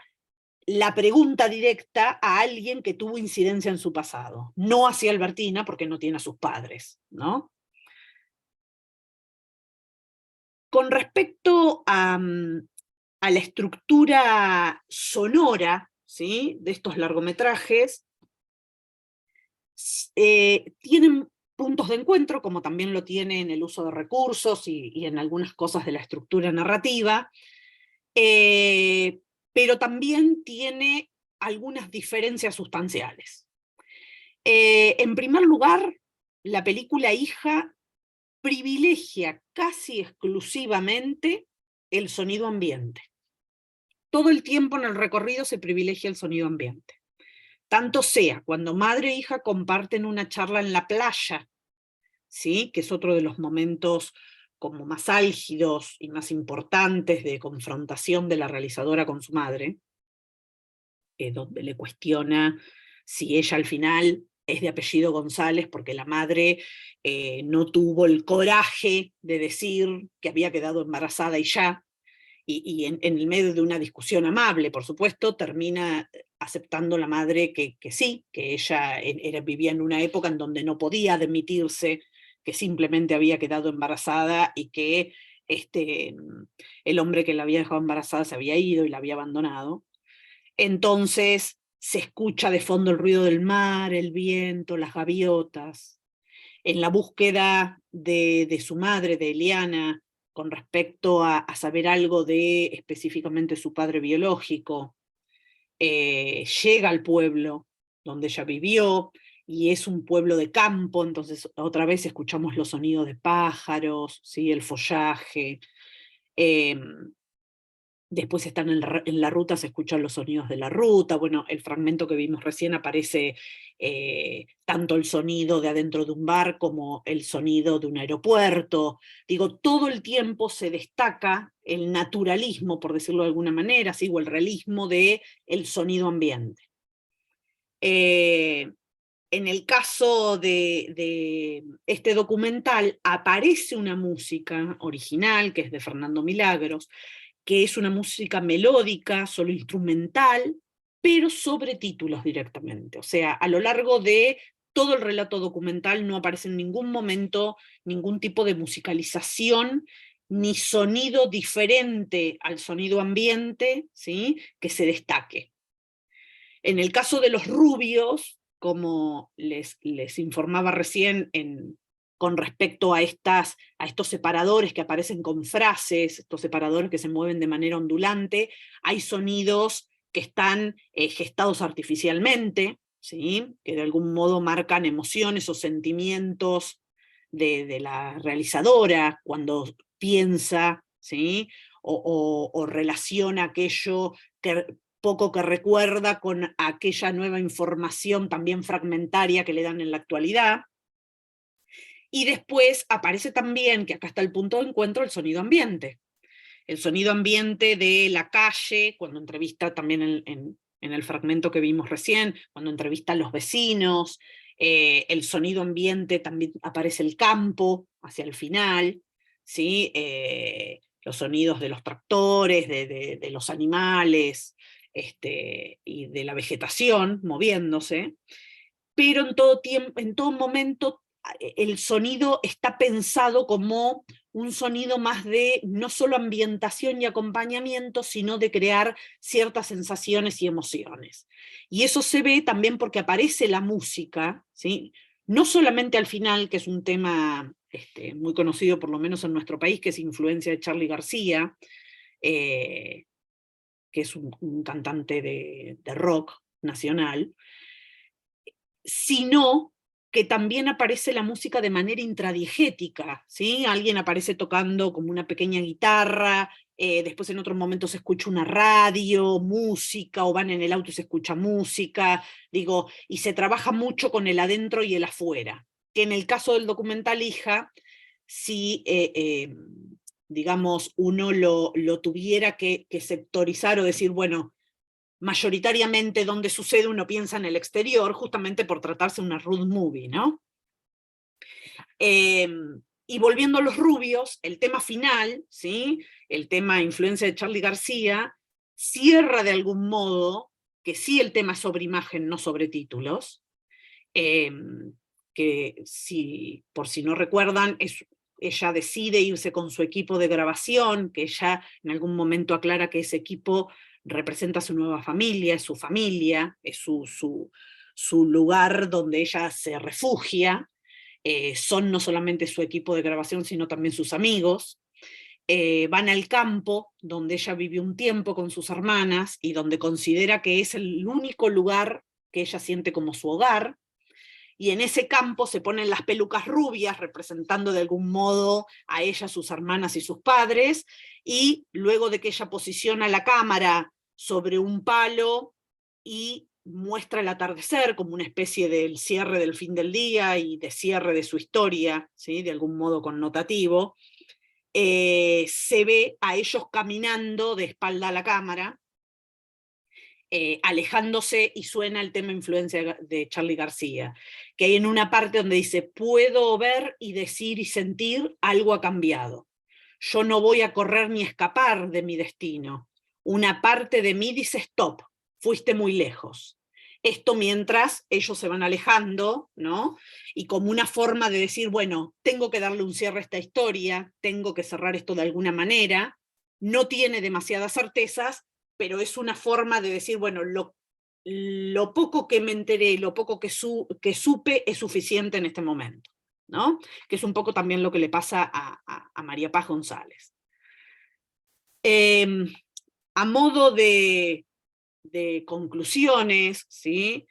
la pregunta directa a alguien que tuvo incidencia en su pasado, no hacia Albertina, porque no tiene a sus padres, ¿no? Con respecto a la estructura sonora, ¿sí? De estos largometrajes, tienen puntos de encuentro, como también lo tiene en el uso de recursos y en algunas cosas de la estructura narrativa, pero también tiene algunas diferencias sustanciales. En primer lugar, la película Hija privilegia casi exclusivamente el sonido ambiente. Todo el tiempo en el recorrido se privilegia el sonido ambiente. Tanto sea cuando madre e hija comparten una charla en la playa, ¿sí? Que es otro de los momentos como más álgidos y más importantes de confrontación de la realizadora con su madre, donde le cuestiona si ella al final es de apellido González porque la madre no tuvo el coraje de decir que había quedado embarazada y ya, y en el medio de una discusión amable, por supuesto, termina aceptando la madre que sí, que ella vivía en una época en donde no podía admitirse que simplemente había quedado embarazada y que el hombre que la había dejado embarazada se había ido y la había abandonado. Entonces se escucha de fondo el ruido del mar, el viento, las gaviotas. En la búsqueda de su madre, de Eliana, con respecto a saber algo de específicamente su padre biológico, llega al pueblo donde ella vivió, y es un pueblo de campo, entonces otra vez escuchamos los sonidos de pájaros, ¿sí? El follaje. Después están en la ruta, se escuchan los sonidos de la ruta. Bueno, el fragmento que vimos recién aparece tanto el sonido de adentro de un bar como el sonido de un aeropuerto. Digo, todo el tiempo se destaca el naturalismo, por decirlo de alguna manera, ¿sí? O el realismo del sonido ambiente. En el caso de este documental aparece una música original, que es de Fernando Milagros, que es una música melódica, solo instrumental, pero sobre títulos directamente. O sea, a lo largo de todo el relato documental no aparece en ningún momento ningún tipo de musicalización, ni sonido diferente al sonido ambiente, ¿sí? Que se destaque. En el caso de los rubios, como les informaba recién con respecto a estos separadores que aparecen con frases, estos separadores que se mueven de manera ondulante, hay sonidos que están gestados artificialmente, ¿sí? Que de algún modo marcan emociones o sentimientos de la realizadora cuando piensa, ¿sí? O relaciona aquello poco que recuerda con aquella nueva información también fragmentaria que le dan en la actualidad. Y después aparece también, que acá está el punto de encuentro, el sonido ambiente. El sonido ambiente de la calle, cuando entrevista también en el fragmento que vimos recién, cuando entrevista a los vecinos, el sonido ambiente también aparece el campo hacia el final, ¿sí? Los sonidos de los tractores, de los animales, y de la vegetación moviéndose, pero en todo momento el sonido está pensado como un sonido más de no solo ambientación y acompañamiento, sino de crear ciertas sensaciones y emociones. Y eso se ve también porque aparece la música, ¿sí? No solamente al final, que es un tema muy conocido por lo menos en nuestro país, que es influencia de Charly García, que es un cantante de rock nacional, sino que también aparece la música de manera intradiegética, ¿sí? Alguien aparece tocando como una pequeña guitarra, después en otros momentos se escucha una radio, música, o van en el auto y se escucha música, digo, y se trabaja mucho con el adentro y el afuera, que en el caso del documental Hija, si digamos, uno lo tuviera que sectorizar o decir, bueno, mayoritariamente donde sucede uno piensa en el exterior, justamente por tratarse de una road movie, ¿no? Y volviendo a los rubios, el tema final, ¿sí? El tema influencia de Charly García, cierra de algún modo, que sí el tema es sobre imagen, no sobre títulos, que por si no recuerdan, ella decide irse con su equipo de grabación, que ella en algún momento aclara que ese equipo representa su nueva familia, es su familia, es su lugar donde ella se refugia, son no solamente su equipo de grabación, sino también sus amigos. Van al campo, donde ella vivió un tiempo con sus hermanas, y donde considera que es el único lugar que ella siente como su hogar, y en ese campo se ponen las pelucas rubias, representando de algún modo a ella, sus hermanas y sus padres, y luego de que ella posiciona la cámara sobre un palo y muestra el atardecer como una especie del cierre del fin del día y de cierre de su historia, ¿sí? De algún modo connotativo, se ve a ellos caminando de espalda a la cámara, alejándose, y suena el tema influencia de Charly García, que hay en una parte donde dice, puedo ver y decir y sentir, algo ha cambiado. Yo no voy a correr ni escapar de mi destino. Una parte de mí dice, stop, fuiste muy lejos. Esto mientras ellos se van alejando, ¿no? Y como una forma de decir, bueno, tengo que darle un cierre a esta historia, tengo que cerrar esto de alguna manera, no tiene demasiadas certezas, pero es una forma de decir, bueno, lo poco que me enteré, lo poco que supe es suficiente en este momento. ¿no? Que es un poco también lo que le pasa a María Paz González. A modo de conclusiones, ¿sí?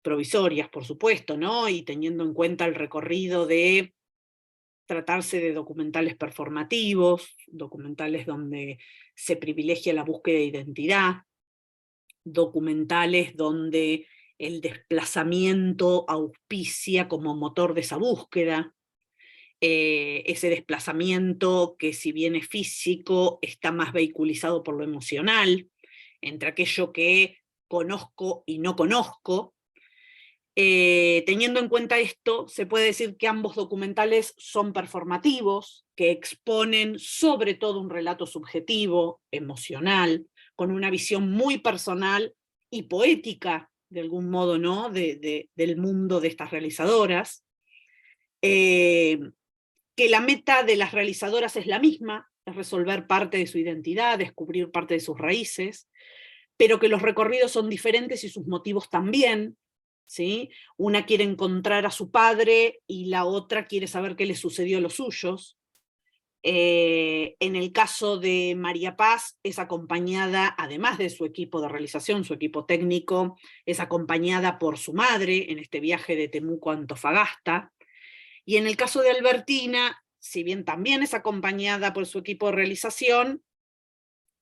Provisorias, por supuesto, ¿no? Y teniendo en cuenta el recorrido de tratarse de documentales performativos, documentales donde se privilegia la búsqueda de identidad, documentales donde el desplazamiento auspicia como motor de esa búsqueda, ese desplazamiento que si bien es físico, está más vehiculizado por lo emocional, entre aquello que conozco y no conozco. Teniendo en cuenta esto, se puede decir que ambos documentales son performativos, que exponen sobre todo un relato subjetivo, emocional, con una visión muy personal y poética, de algún modo, ¿no? Del mundo de estas realizadoras. Que la meta de las realizadoras es la misma, es resolver parte de su identidad, descubrir parte de sus raíces, pero que los recorridos son diferentes y sus motivos también, ¿sí? Una quiere encontrar a su padre y la otra quiere saber qué le sucedió a los suyos. En el caso de María Paz, es acompañada, además de su equipo de realización, su equipo técnico, es acompañada por su madre en este viaje de Temuco a Antofagasta. Y en el caso de Albertina, si bien también es acompañada por su equipo de realización,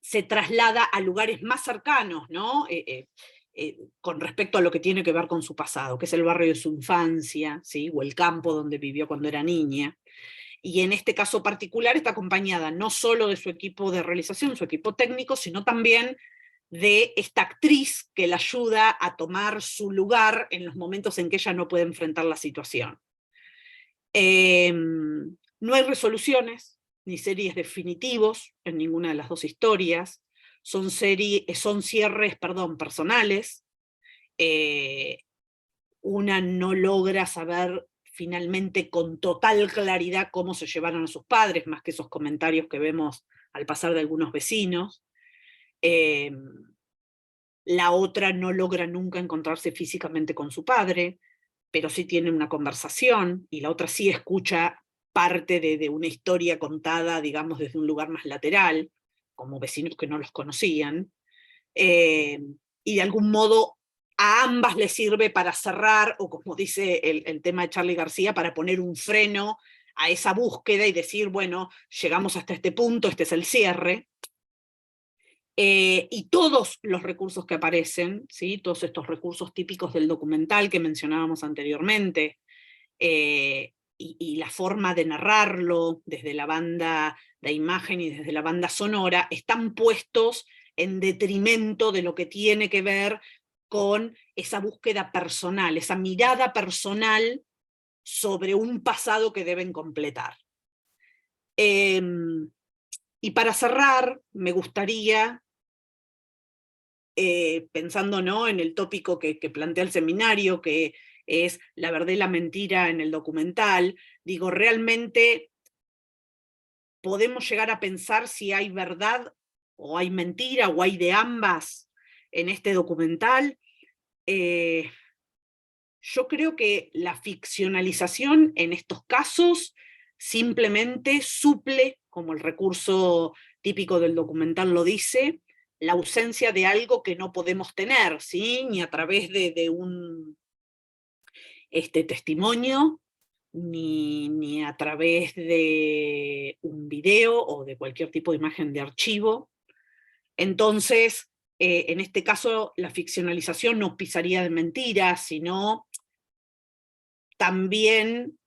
se traslada a lugares más cercanos, ¿no? Con respecto a lo que tiene que ver con su pasado, que es el barrio de su infancia, ¿sí? O el campo donde vivió cuando era niña. Y en este caso particular está acompañada no solo de su equipo de realización, su equipo técnico, sino también de esta actriz que la ayuda a tomar su lugar en los momentos en que ella no puede enfrentar la situación. No hay resoluciones ni series definitivos en ninguna de las dos historias, son cierres, personales. Una no logra saber finalmente con total claridad cómo se llevaron a sus padres, más que esos comentarios que vemos al pasar de algunos vecinos. La otra no logra nunca encontrarse físicamente con su padre, pero sí tiene una conversación, y la otra sí escucha parte de una historia contada, digamos, desde un lugar más lateral, como vecinos que no los conocían, y de algún modo a ambas les sirve para cerrar, o como dice el tema de Charly García, para poner un freno a esa búsqueda y decir, bueno, llegamos hasta este punto, este es el cierre. Y todos los recursos que aparecen, ¿sí? Todos estos recursos típicos del documental que mencionábamos anteriormente, y la forma de narrarlo desde la banda de imagen y desde la banda sonora, están puestos en detrimento de lo que tiene que ver con esa búsqueda personal, esa mirada personal sobre un pasado que deben completar. Y para cerrar, me gustaría, pensando, ¿no?, en el tópico que plantea el seminario, que es la verdad y la mentira en el documental, digo, realmente podemos llegar a pensar si hay verdad o hay mentira o hay de ambas en este documental. Yo creo que la ficcionalización en estos casos simplemente suple, como el recurso típico del documental lo dice, la ausencia de algo que no podemos tener, ¿sí? Ni a través de un testimonio, ni a través de un video o de cualquier tipo de imagen de archivo. Entonces, en este caso, la ficcionalización no pisaría de mentiras, sino también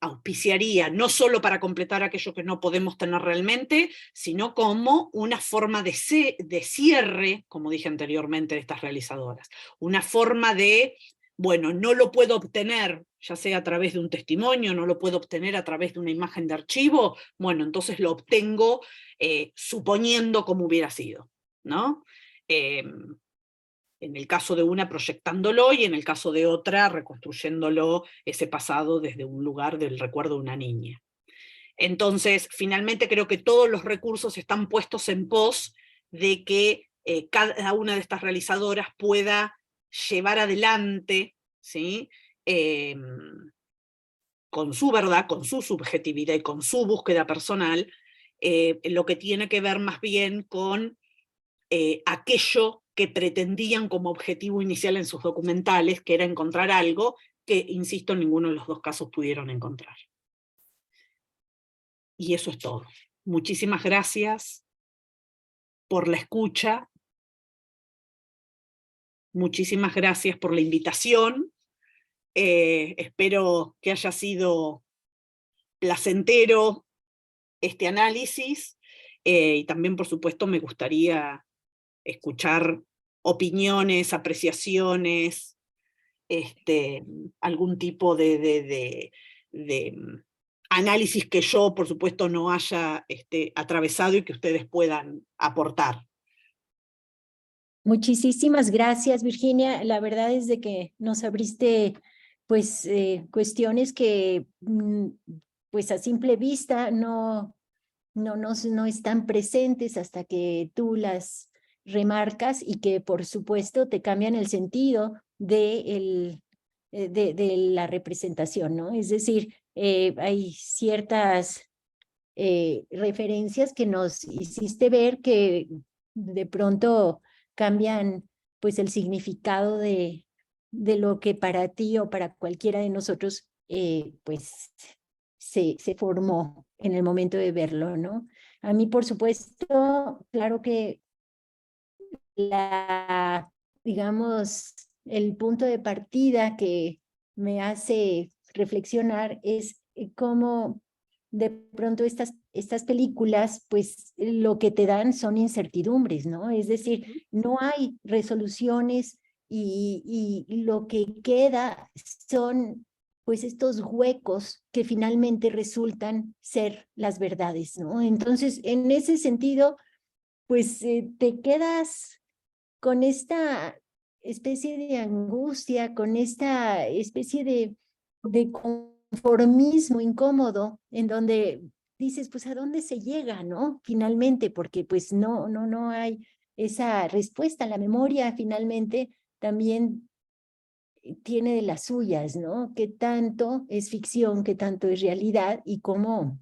auspiciaría, no solo para completar aquello que no podemos tener realmente, sino como una forma de cierre, como dije anteriormente, de estas realizadoras. Una forma de, bueno, no lo puedo obtener, ya sea a través de un testimonio, no lo puedo obtener a través de una imagen de archivo, bueno, entonces lo obtengo suponiendo como hubiera sido, ¿no? En el caso de una proyectándolo y en el caso de otra reconstruyéndolo, ese pasado desde un lugar del recuerdo de una niña. Entonces, finalmente creo que todos los recursos están puestos en pos de que cada una de estas realizadoras pueda llevar adelante, ¿sí?, con su verdad, con su subjetividad y con su búsqueda personal, lo que tiene que ver más bien con aquello que pretendían como objetivo inicial en sus documentales, que era encontrar algo que, insisto, en ninguno de los dos casos pudieron encontrar. Y eso es todo. Muchísimas gracias por la escucha. Muchísimas gracias por la invitación. Espero que haya sido placentero este análisis. Y también, por supuesto, me gustaría escuchar opiniones, apreciaciones, algún tipo de análisis que yo, por supuesto, no haya atravesado y que ustedes puedan aportar. Muchísimas gracias, Virginia. La verdad es de que nos abriste pues cuestiones que pues a simple vista no están presentes hasta que tú las remarcas y que por supuesto te cambian el sentido de la representación, ¿no? Es decir, hay ciertas referencias que nos hiciste ver que de pronto cambian pues el significado de lo que para ti o para cualquiera de nosotros pues se formó en el momento de verlo, ¿no? A mí, por supuesto, claro que digamos, el punto de partida que me hace reflexionar es cómo de pronto estas películas, pues lo que te dan son incertidumbres, ¿no? Es decir, no hay resoluciones y lo que queda son pues estos huecos que finalmente resultan ser las verdades, ¿no? Entonces, en ese sentido, pues te quedas con esta especie de angustia, con esta especie de conformismo incómodo, en donde dices, pues, ¿a dónde se llega, no? Finalmente, porque pues no hay esa respuesta. La memoria finalmente también tiene de las suyas, ¿no? ¿Qué tanto es ficción, qué tanto es realidad y cómo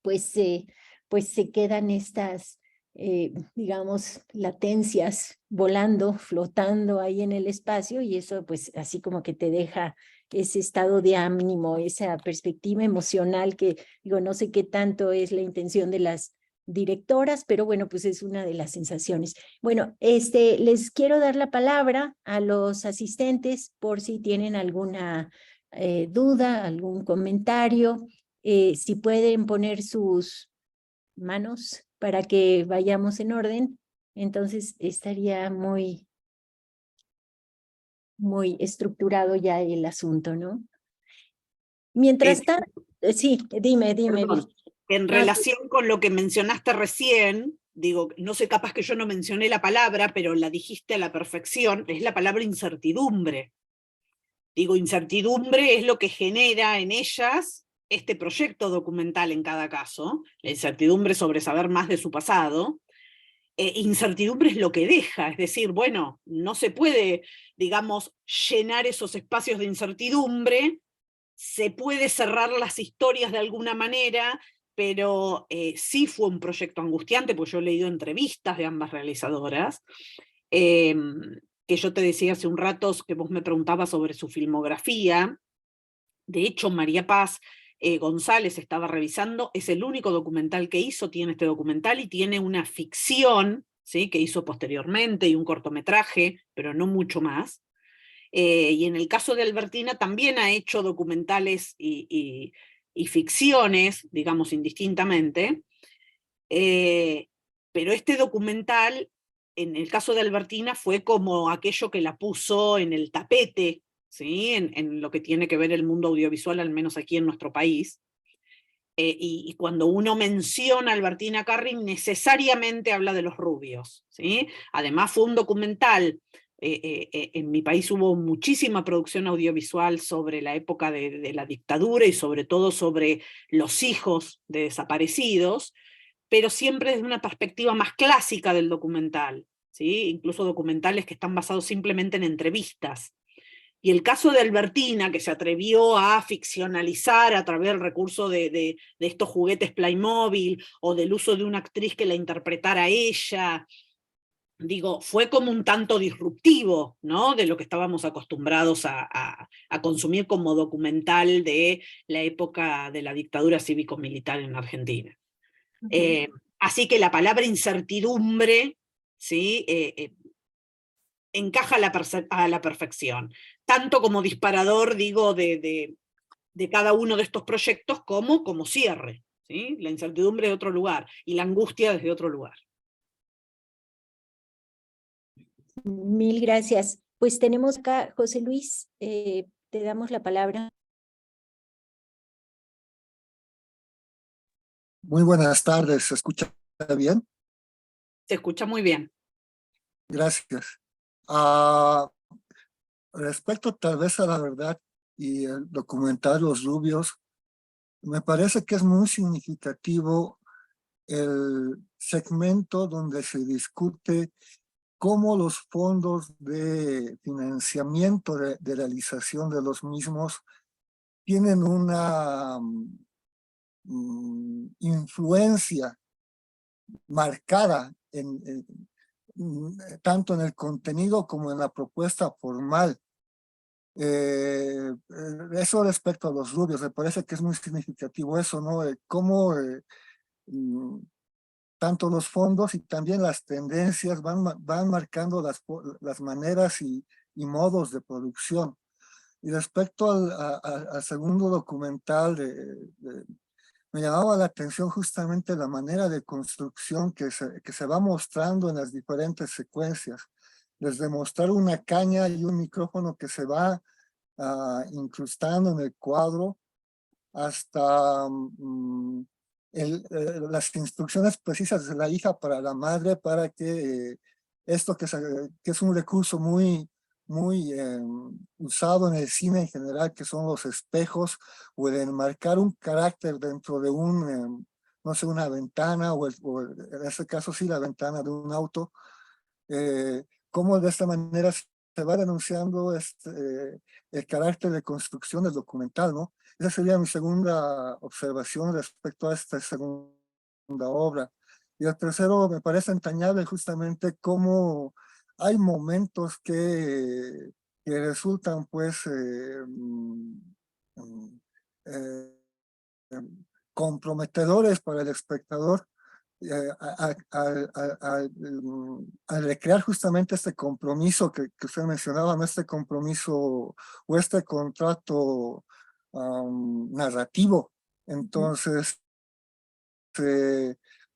pues se quedan estas, digamos, latencias volando, flotando ahí en el espacio y eso pues así como que te deja ese estado de ánimo, esa perspectiva emocional que digo, no sé qué tanto es la intención de las directoras, pero bueno, pues es una de las sensaciones. Bueno, les quiero dar la palabra a los asistentes por si tienen alguna duda, algún comentario. Si pueden poner sus manos para que vayamos en orden, entonces estaría muy estructurado ya el asunto, ¿no? Mientras tanto, sí, dime. Perdón, en No, relación con lo que mencionaste recién, digo, no sé, capaz que yo no mencioné la palabra, pero la dijiste a la perfección, es la palabra incertidumbre. Digo, incertidumbre es lo que genera en ellas este proyecto documental en cada caso, la incertidumbre sobre saber más de su pasado. Incertidumbre es lo que deja, es decir, bueno, no se puede, digamos, llenar esos espacios de incertidumbre, se puede cerrar las historias de alguna manera, pero sí fue un proyecto angustiante, porque yo he leído entrevistas de ambas realizadoras, que yo te decía hace un rato, que vos me preguntabas sobre su filmografía. De hecho, María Paz González estaba revisando, es el único documental que hizo, tiene este documental y tiene una ficción, ¿sí?, que hizo posteriormente y un cortometraje, pero no mucho más. Y en el caso de Albertina también ha hecho documentales y ficciones, digamos, indistintamente. Pero este documental, en el caso de Albertina, fue como aquello que la puso en el tapete, ¿sí?, en lo que tiene que ver el mundo audiovisual, al menos aquí en nuestro país. Y cuando uno menciona a Albertina Carring, necesariamente habla de los rubios, ¿sí? Además fue un documental, en mi país hubo muchísima producción audiovisual sobre la época de la dictadura y sobre todo sobre los hijos de desaparecidos, pero siempre desde una perspectiva más clásica del documental, ¿sí? Incluso documentales que están basados simplemente en entrevistas. Y el caso de Albertina, que se atrevió a ficcionalizar a través del recurso de estos juguetes Playmobil, o del uso de una actriz que la interpretara a ella, digo, fue como un tanto disruptivo, ¿no? De lo que estábamos acostumbrados a consumir como documental de la época de la dictadura cívico-militar en Argentina. Así que la palabra incertidumbre, ¿sí? Encaja a la perfección, tanto como disparador, digo, de cada uno de estos proyectos, como cierre, ¿sí? La incertidumbre de otro lugar, y la angustia desde otro lugar. Mil gracias. Pues tenemos acá, José Luis, te damos la palabra. Muy buenas tardes, ¿se escucha bien? Se escucha muy bien. Gracias. Respecto tal vez a la verdad y el documental Los Rubios, me parece que es muy significativo el segmento donde se discute cómo los fondos de financiamiento de realización de los mismos tienen una influencia marcada tanto en el contenido como en la propuesta formal. Eso respecto a los rubios, me parece que es muy significativo eso, ¿no? Cómo tanto los fondos y también las tendencias van marcando las maneras y modos de producción. Y respecto al segundo documental, me llamaba la atención justamente la manera de construcción que se va mostrando en las diferentes secuencias. Desde mostrar una caña y un micrófono que se va incrustando en el cuadro, hasta las instrucciones precisas de la hija para la madre, para que esto que es un recurso muy usado en el cine en general, que son los espejos, o el enmarcar un carácter dentro de no sé, una ventana, o en este caso sí, la ventana de un auto, cómo de esta manera se va denunciando el carácter de construcción del documental, ¿no? Esa sería mi segunda observación respecto a esta segunda obra. Y el tercero, me parece entrañable justamente cómo hay momentos que resultan, pues, comprometedores para el espectador, al recrear justamente este compromiso que usted mencionaba, ¿no? Este compromiso o este contrato narrativo. Entonces,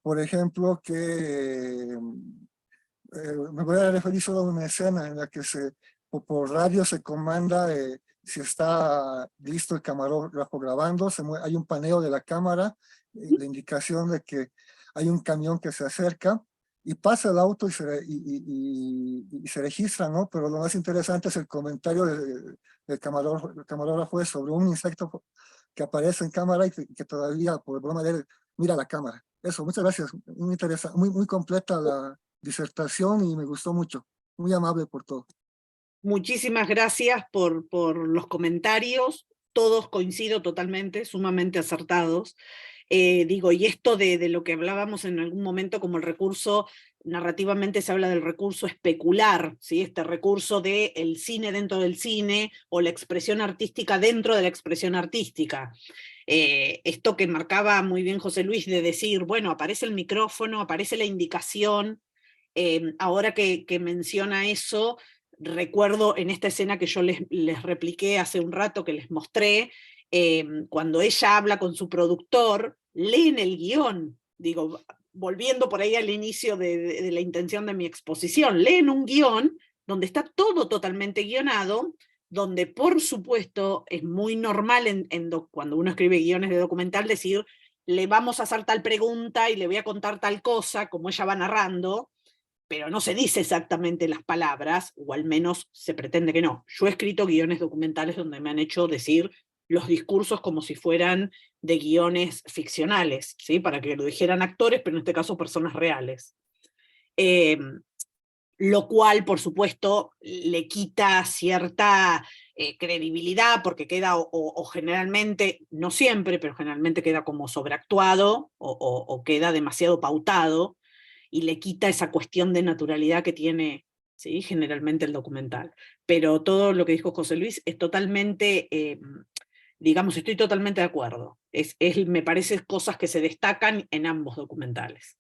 por ejemplo, que me voy a referir solo a una escena en la que por radio se comanda si está listo el camarógrafo grabando, hay un paneo de la cámara, la indicación de que hay un camión que se acerca y pasa el auto y se registra, ¿no? Pero lo más interesante es el comentario del camarógrafo sobre un insecto que aparece en cámara y que todavía, por broma de él, mira la cámara. Eso, muchas gracias. Muy interesante, muy completa la disertación y me gustó mucho. Muy amable por todo. Muchísimas gracias por los comentarios, todos coincido totalmente, sumamente acertados. Digo, y esto de lo que hablábamos en algún momento como el recurso, narrativamente se habla del recurso especular, ¿sí? Este recurso del cine dentro del cine, o la expresión artística dentro de la expresión artística. Esto que marcaba muy bien José Luis, de decir, bueno, aparece el micrófono, aparece la indicación. Ahora que menciona eso, recuerdo en esta escena que yo les repliqué hace un rato, que les mostré, cuando ella habla con su productor, leen el guión, digo, volviendo por ahí al inicio de la intención de mi exposición, leen un guión donde está todo totalmente guionado, donde por supuesto es muy normal cuando uno escribe guiones de documental decir, le vamos a hacer tal pregunta y le voy a contar tal cosa, como ella va narrando, pero no se dice exactamente las palabras, o al menos se pretende que no. Yo he escrito guiones documentales donde me han hecho decir los discursos como si fueran de guiones ficcionales, ¿sí? Para que lo dijeran actores, pero en este caso personas reales. Lo cual, por supuesto, le quita cierta credibilidad, porque queda, o generalmente, no siempre, pero generalmente queda como sobreactuado, o queda demasiado pautado, y le quita esa cuestión de naturalidad que tiene, ¿sí?, generalmente el documental. Pero todo lo que dijo José Luis es totalmente, digamos, estoy totalmente de acuerdo. Me parece cosas que se destacan en ambos documentales.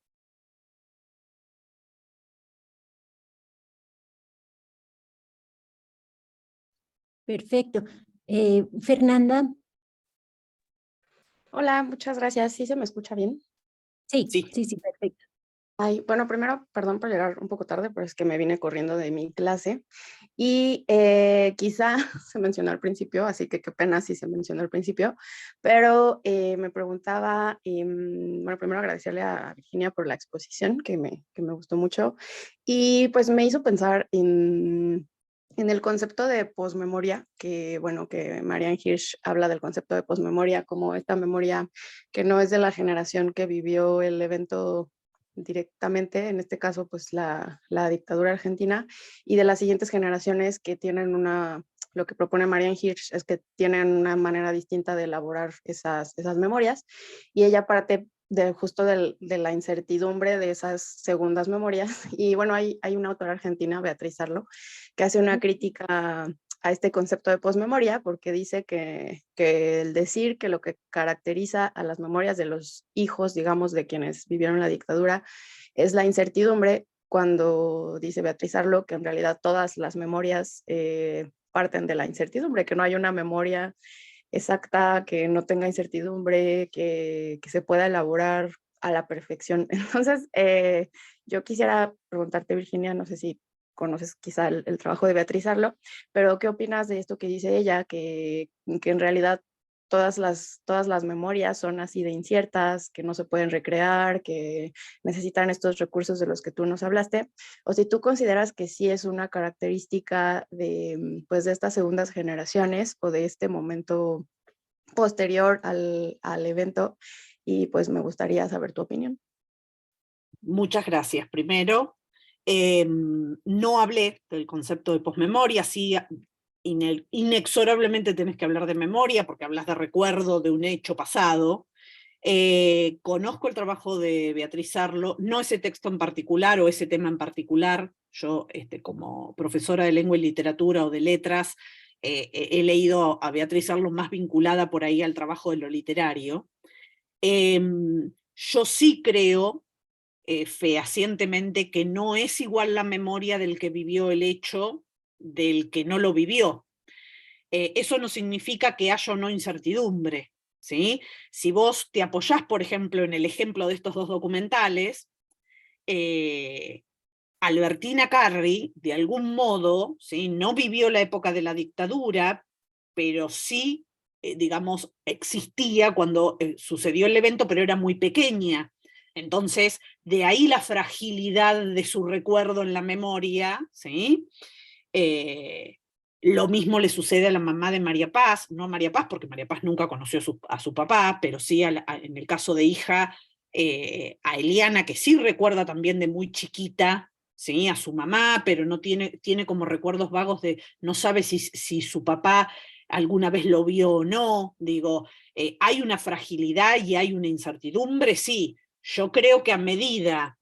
Perfecto. Fernanda. Hola, muchas gracias. ¿Sí se me escucha bien? Sí, Sí. sí, perfecto. Ay, bueno, primero, perdón por llegar un poco tarde, pero es que me vine corriendo de mi clase y quizá se mencionó al principio, así que qué pena si se mencionó al principio, pero me preguntaba, bueno, primero agradecerle a Virginia por la exposición, que me gustó mucho, y pues me hizo pensar en el concepto de posmemoria, que bueno, que Marianne Hirsch habla del concepto de posmemoria como esta memoria que no es de la generación que vivió el evento directamente, en este caso pues la dictadura argentina, y de las siguientes generaciones que tienen lo que propone Marianne Hirsch es que tienen una manera distinta de elaborar esas memorias, y ella parte justo de la incertidumbre de esas segundas memorias, y bueno, hay una autora argentina, Beatriz Arlo, que hace una crítica a este concepto de posmemoria, porque dice que el decir que lo que caracteriza a las memorias de los hijos, digamos, de quienes vivieron la dictadura, es la incertidumbre, cuando dice Beatriz Arlo que en realidad todas las memorias parten de la incertidumbre, que no hay una memoria exacta, que no tenga incertidumbre, que se pueda elaborar a la perfección. Entonces, yo quisiera preguntarte, Virginia, no sé si conoces quizá el trabajo de Beatriz Arlo, pero ¿qué opinas de esto que dice ella, que en realidad todas las memorias son así de inciertas, que no se pueden recrear, que necesitan estos recursos de los que tú nos hablaste? O si tú consideras que sí es una característica de, pues, de estas segundas generaciones o de este momento posterior al evento, y pues me gustaría saber tu opinión. Muchas gracias. Primero, no hablé del concepto de posmemoria, sí, inexorablemente tenés que hablar de memoria, porque hablas de recuerdo de un hecho pasado. Conozco el trabajo de Beatriz Arlo, no ese texto en particular o ese tema en particular. Yo, como profesora de lengua y literatura o de letras, he leído a Beatriz Arlo más vinculada por ahí al trabajo de lo literario. Yo sí creo fehacientemente que no es igual la memoria del que vivió el hecho del que no lo vivió. Eso no significa que haya o no incertidumbre, ¿sí? Si vos te apoyás, por ejemplo, en el ejemplo de estos dos documentales, Albertina Carri, de algún modo, ¿sí?, no vivió la época de la dictadura, pero sí, digamos, existía cuando sucedió el evento, pero era muy pequeña. Entonces, de ahí la fragilidad de su recuerdo en la memoria, ¿sí? Lo mismo le sucede a la mamá de María Paz, no a María Paz, porque María Paz nunca conoció a su papá, pero sí en el caso de hija, a Eliana, que sí recuerda también de muy chiquita, ¿sí?, a su mamá, pero no tiene como recuerdos vagos de, no sabe si su papá alguna vez lo vio o no. Digo, hay una fragilidad y hay una incertidumbre, sí. Yo creo que a medida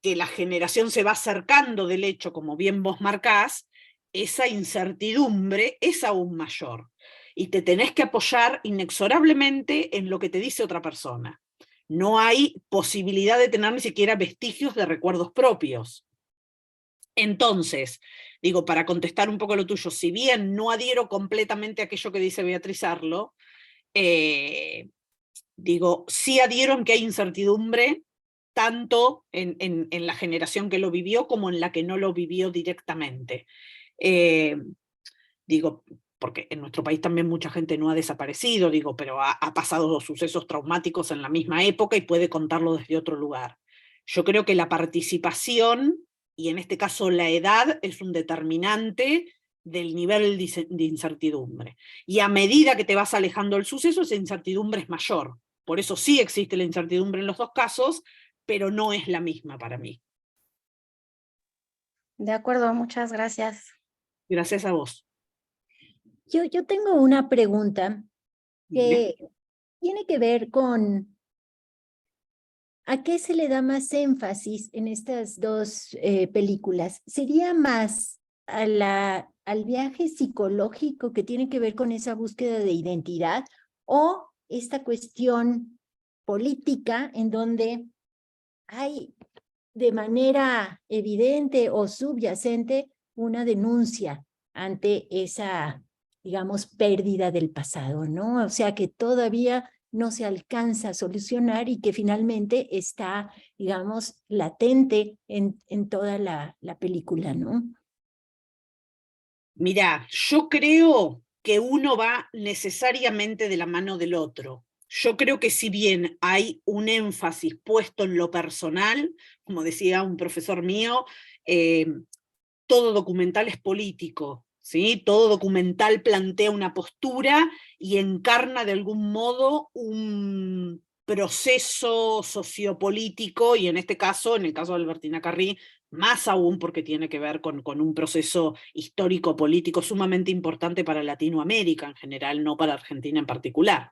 que la generación se va acercando del hecho, como bien vos marcás, esa incertidumbre es aún mayor. Y te tenés que apoyar inexorablemente en lo que te dice otra persona. No hay posibilidad de tener ni siquiera vestigios de recuerdos propios. Entonces, digo, para contestar un poco lo tuyo, si bien no adhiero completamente a aquello que dice Beatriz Arlo, digo, sí adhiero en que hay incertidumbre tanto en la generación que lo vivió como en la que no lo vivió directamente. Digo, porque en nuestro país también mucha gente no ha desaparecido, digo, pero ha pasado sucesos traumáticos en la misma época y puede contarlo desde otro lugar. Yo creo que la participación, y en este caso la edad, es un determinante del nivel de incertidumbre. Y a medida que te vas alejando del suceso, esa incertidumbre es mayor. Por eso sí existe la incertidumbre en los dos casos, pero no es la misma para mí. De acuerdo, muchas gracias. Gracias a vos. Yo tengo una pregunta Dime. que tiene que ver con ¿a qué se le da más énfasis en estas dos películas? ¿Sería más al viaje psicológico que tiene que ver con esa búsqueda de identidad o esta cuestión política en donde hay de manera evidente o subyacente una denuncia ante esa, digamos, pérdida del pasado, ¿no? O sea, que todavía no se alcanza a solucionar y que finalmente está, digamos, latente en toda la película, ¿no? Mirá, yo creo que uno va necesariamente de la mano del otro. Yo creo que si bien hay un énfasis puesto en lo personal, como decía un profesor mío, todo documental es político, ¿sí? Todo documental plantea una postura y encarna de algún modo un proceso sociopolítico, y en este caso, en el caso de Albertina Carri, más aún porque tiene que ver con un proceso histórico-político sumamente importante para Latinoamérica en general, no para Argentina en particular.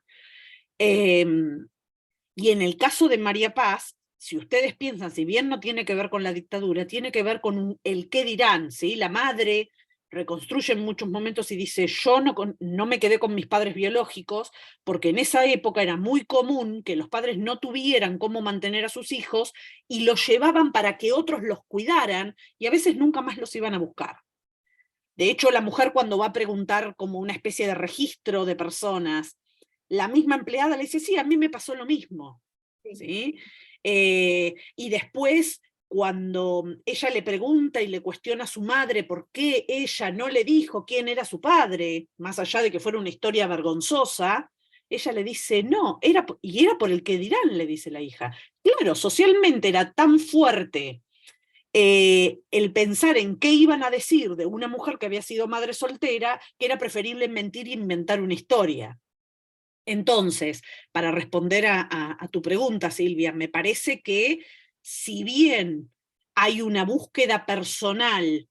Y en el caso de María Paz, si ustedes piensan, si bien no tiene que ver con la dictadura, tiene que ver con el qué dirán, ¿sí? La madre reconstruye en muchos momentos y dice, yo no me quedé con mis padres biológicos, porque en esa época era muy común que los padres no tuvieran cómo mantener a sus hijos y los llevaban para que otros los cuidaran y a veces nunca más los iban a buscar. De hecho, la mujer cuando va a preguntar como una especie de registro de personas, la misma empleada le dice, sí, a mí me pasó lo mismo. ¿Sí? Y después, cuando ella le pregunta y le cuestiona a su madre por qué ella no le dijo quién era su padre, más allá de que fuera una historia vergonzosa, ella le dice, no, era por el que dirán, le dice la hija. Claro, socialmente era tan fuerte el pensar en qué iban a decir de una mujer que había sido madre soltera, que era preferible mentir e inventar una historia. Entonces, para responder a tu pregunta, Silvia, me parece que si bien hay una búsqueda personal,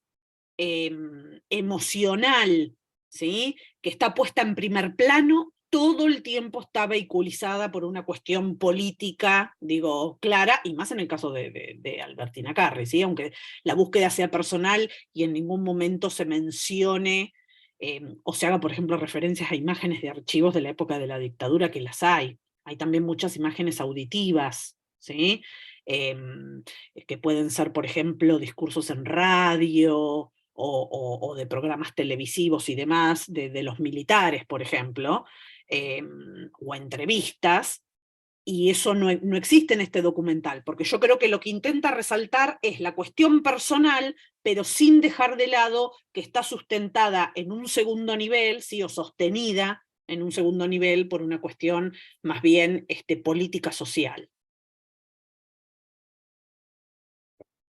emocional, ¿sí? Que está puesta en primer plano, todo el tiempo está vehiculizada por una cuestión política, digo, clara, y más en el caso de Albertina Carri, ¿sí? Aunque la búsqueda sea personal y en ningún momento se mencione o se haga, por ejemplo, referencias a imágenes de archivos de la época de la dictadura, que las hay. Hay también muchas imágenes auditivas, ¿sí? Que pueden ser, por ejemplo, discursos en radio, o de programas televisivos y demás, de los militares, por ejemplo, o entrevistas, y eso no existe en este documental, porque yo creo que lo que intenta resaltar es la cuestión personal, pero sin dejar de lado que está sustentada en un segundo nivel, ¿sí? O sostenida en un segundo nivel por una cuestión más bien política social.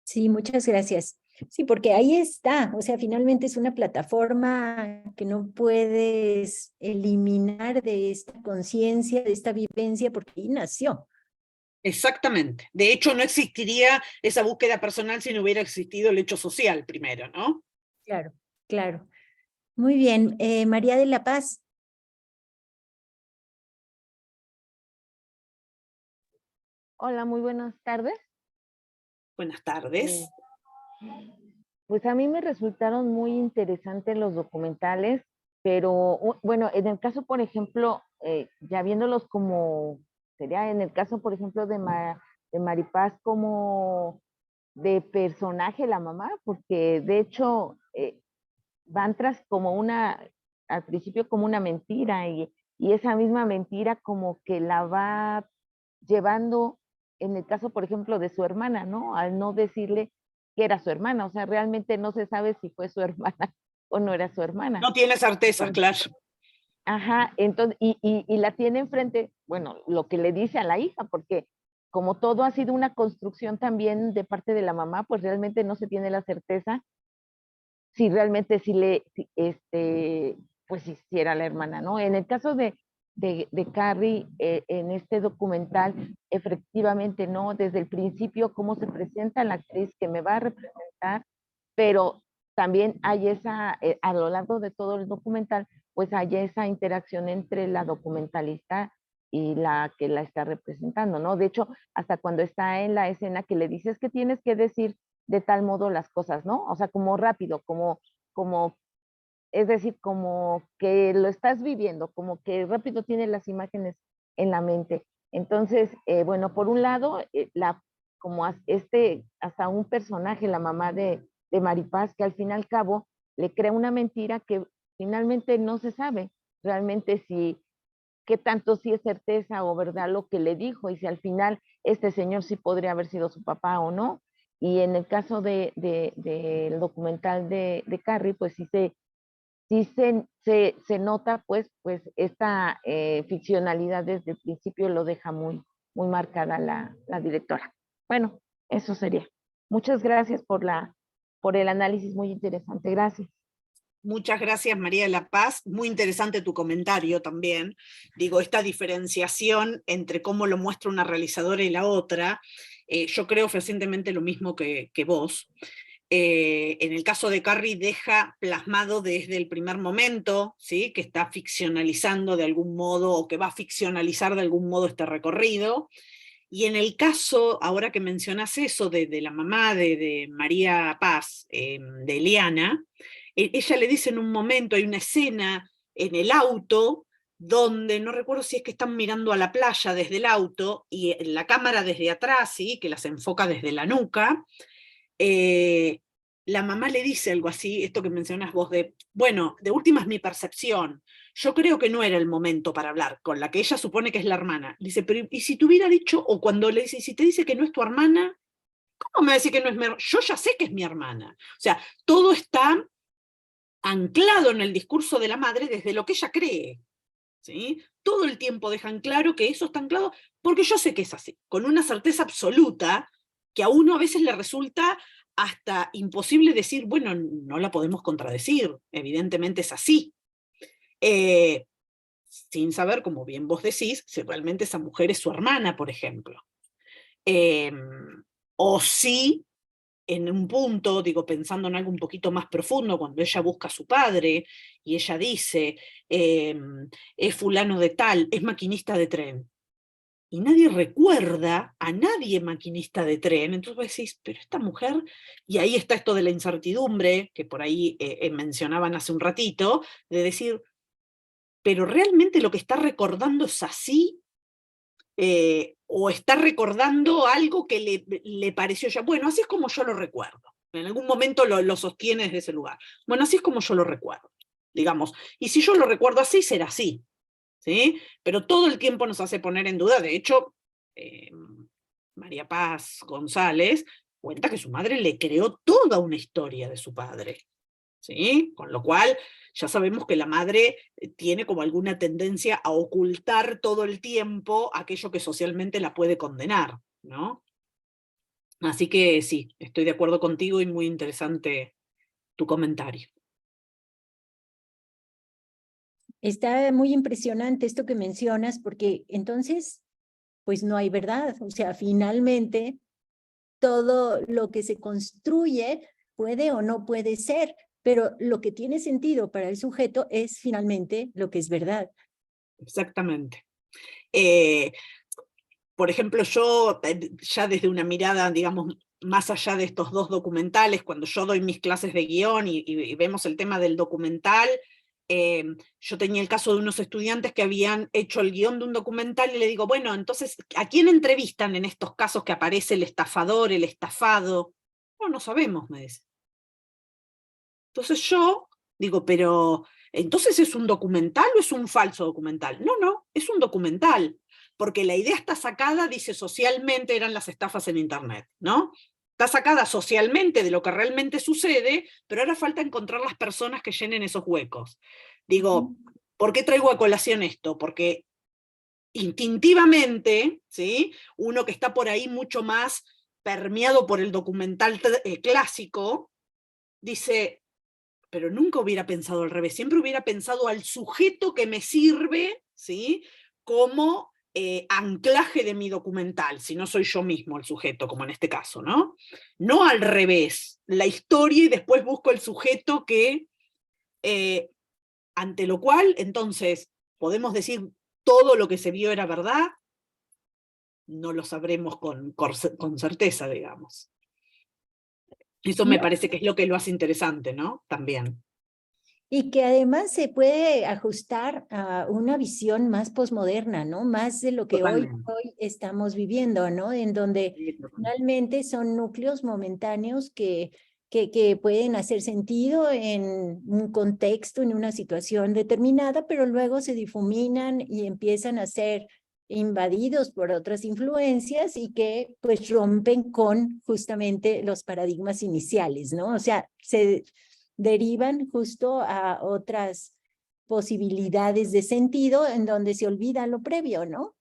Sí, muchas gracias. Sí, porque ahí está, o sea, finalmente es una plataforma que no puedes eliminar de esta conciencia, de esta vivencia, porque ahí nació. Exactamente. De hecho, no existiría esa búsqueda personal si no hubiera existido el hecho social primero, ¿no? Claro, claro. Muy bien. María de la Paz. Hola, muy buenas tardes. Buenas tardes. Pues a mí me resultaron muy interesantes los documentales, pero bueno, en el caso, por ejemplo, ya viéndolos como, sería en el caso, por ejemplo, de Maripaz como de personaje la mamá, porque de hecho van tras como al principio como una mentira y esa misma mentira como que la va llevando en el caso, por ejemplo, de su hermana, ¿no? Al no decirle que era su hermana, o sea, realmente no se sabe si fue su hermana o no era su hermana. No tiene certeza, claro. Ajá, entonces, y la tiene enfrente, bueno, lo que le dice a la hija, porque como todo ha sido una construcción también de parte de la mamá, pues realmente no se tiene la certeza si realmente pues si era la hermana, ¿no? En el caso de Carrie, en este documental, efectivamente, ¿no? Desde el principio, cómo se presenta la actriz que me va a representar, pero también hay a lo largo de todo el documental, pues haya esa interacción entre la documentalista y la que la está representando, ¿no? De hecho, hasta cuando está en la escena que le dices que tienes que decir de tal modo las cosas, ¿no? O sea, como rápido, es decir, como que lo estás viviendo, como que rápido tienes las imágenes en la mente. Entonces, bueno, por un lado, hasta un personaje, la mamá de Maripaz, que al fin y al cabo le crea una mentira que finalmente no se sabe realmente qué tanto sí es certeza o verdad lo que le dijo, y si al final este señor sí podría haber sido su papá o no. Y en el caso del documental de Carrie, pues sí se nota pues esta ficcionalidad desde el principio, lo deja muy marcada la directora. Bueno, eso sería. Muchas gracias por el análisis, muy interesante. Gracias. Muchas gracias, María de la Paz. Muy interesante tu comentario también. Digo, esta diferenciación entre cómo lo muestra una realizadora y la otra, yo creo fehacientemente lo mismo que vos. En el caso de Carrie deja plasmado desde el primer momento, ¿sí?, que está ficcionalizando de algún modo, o que va a ficcionalizar de algún modo este recorrido. Y en el caso, ahora que mencionas eso, de la mamá de María Paz, de Eliana, ella le dice en un momento, hay una escena en el auto, donde no recuerdo si es que están mirando a la playa desde el auto, y la cámara desde atrás, ¿sí?, que las enfoca desde la nuca, la mamá le dice algo así, esto que mencionas vos, bueno, de última es mi percepción, yo creo que no era el momento para hablar, con la que ella supone que es la hermana. Dice, pero ¿y si te hubiera dicho, o cuando le dice, si te dice que no es tu hermana, ¿cómo me va a decir que no es mi hermana? Yo ya sé que es mi hermana. O sea, todo está anclado en el discurso de la madre desde lo que ella cree, ¿sí? Todo el tiempo dejan claro que eso está anclado, porque yo sé que es así, con una certeza absoluta, que a uno a veces le resulta hasta imposible decir, bueno, no la podemos contradecir, evidentemente es así. Sin saber, como bien vos decís, si realmente esa mujer es su hermana, por ejemplo. O si, en un punto, digo, pensando en algo un poquito más profundo, cuando ella busca a su padre, y ella dice, es fulano de tal, es maquinista de tren. Y nadie recuerda a nadie maquinista de tren, entonces vos decís, pero esta mujer, y ahí está esto de la incertidumbre, que por ahí mencionaban hace un ratito, de decir, pero realmente lo que está recordando es así, o está recordando algo que le pareció ya, bueno, así es como yo lo recuerdo. En algún momento lo sostiene desde ese lugar. Bueno, así es como yo lo recuerdo, digamos. Y si yo lo recuerdo así, será así, ¿sí? Pero todo el tiempo nos hace poner en duda. De hecho, María Paz González cuenta que su madre le creó toda una historia de su padre, ¿sí? Con lo cual ya sabemos que la madre tiene como alguna tendencia a ocultar todo el tiempo aquello que socialmente la puede condenar, ¿no? Así que sí, estoy de acuerdo contigo y muy interesante tu comentario. Está muy impresionante esto que mencionas, porque entonces, pues no hay verdad. O sea, finalmente, todo lo que se construye puede o no puede ser, pero lo que tiene sentido para el sujeto es finalmente lo que es verdad. Exactamente. Por ejemplo, yo, ya desde una mirada, digamos, más allá de estos dos documentales, cuando yo doy mis clases de guión y vemos el tema del documental, yo tenía el caso de unos estudiantes que habían hecho el guión de un documental y le digo, bueno, entonces, ¿a quién entrevistan en estos casos que aparece el estafador, el estafado? No sabemos, me dice. Entonces yo digo, pero ¿entonces es un documental o es un falso documental? No, es un documental, porque la idea está sacada, dice, socialmente eran las estafas en Internet, ¿no? Está sacada socialmente de lo que realmente sucede, pero ahora falta encontrar las personas que llenen esos huecos. Digo, ¿por qué traigo a colación esto? Porque instintivamente, ¿sí?, uno que está por ahí mucho más permeado por el documental clásico, dice, pero nunca hubiera pensado al revés, siempre hubiera pensado al sujeto que me sirve, ¿sí?, como anclaje de mi documental, si no soy yo mismo el sujeto, como en este caso, ¿no? No al revés, la historia y después busco el sujeto que ante lo cual, entonces, podemos decir todo lo que se vio era verdad, no lo sabremos con certeza, digamos. Eso me parece que es lo que lo hace interesante, ¿no? También. Y que además se puede ajustar a una visión más posmoderna, ¿no? Más de lo que hoy estamos viviendo, ¿no? En donde finalmente son núcleos momentáneos que pueden hacer sentido en un contexto, en una situación determinada, pero luego se difuminan y empiezan a ser invadidos por otras influencias y que pues rompen con justamente los paradigmas iniciales, ¿no? O sea, se derivan justo a otras posibilidades de sentido en donde se olvida lo previo, ¿no?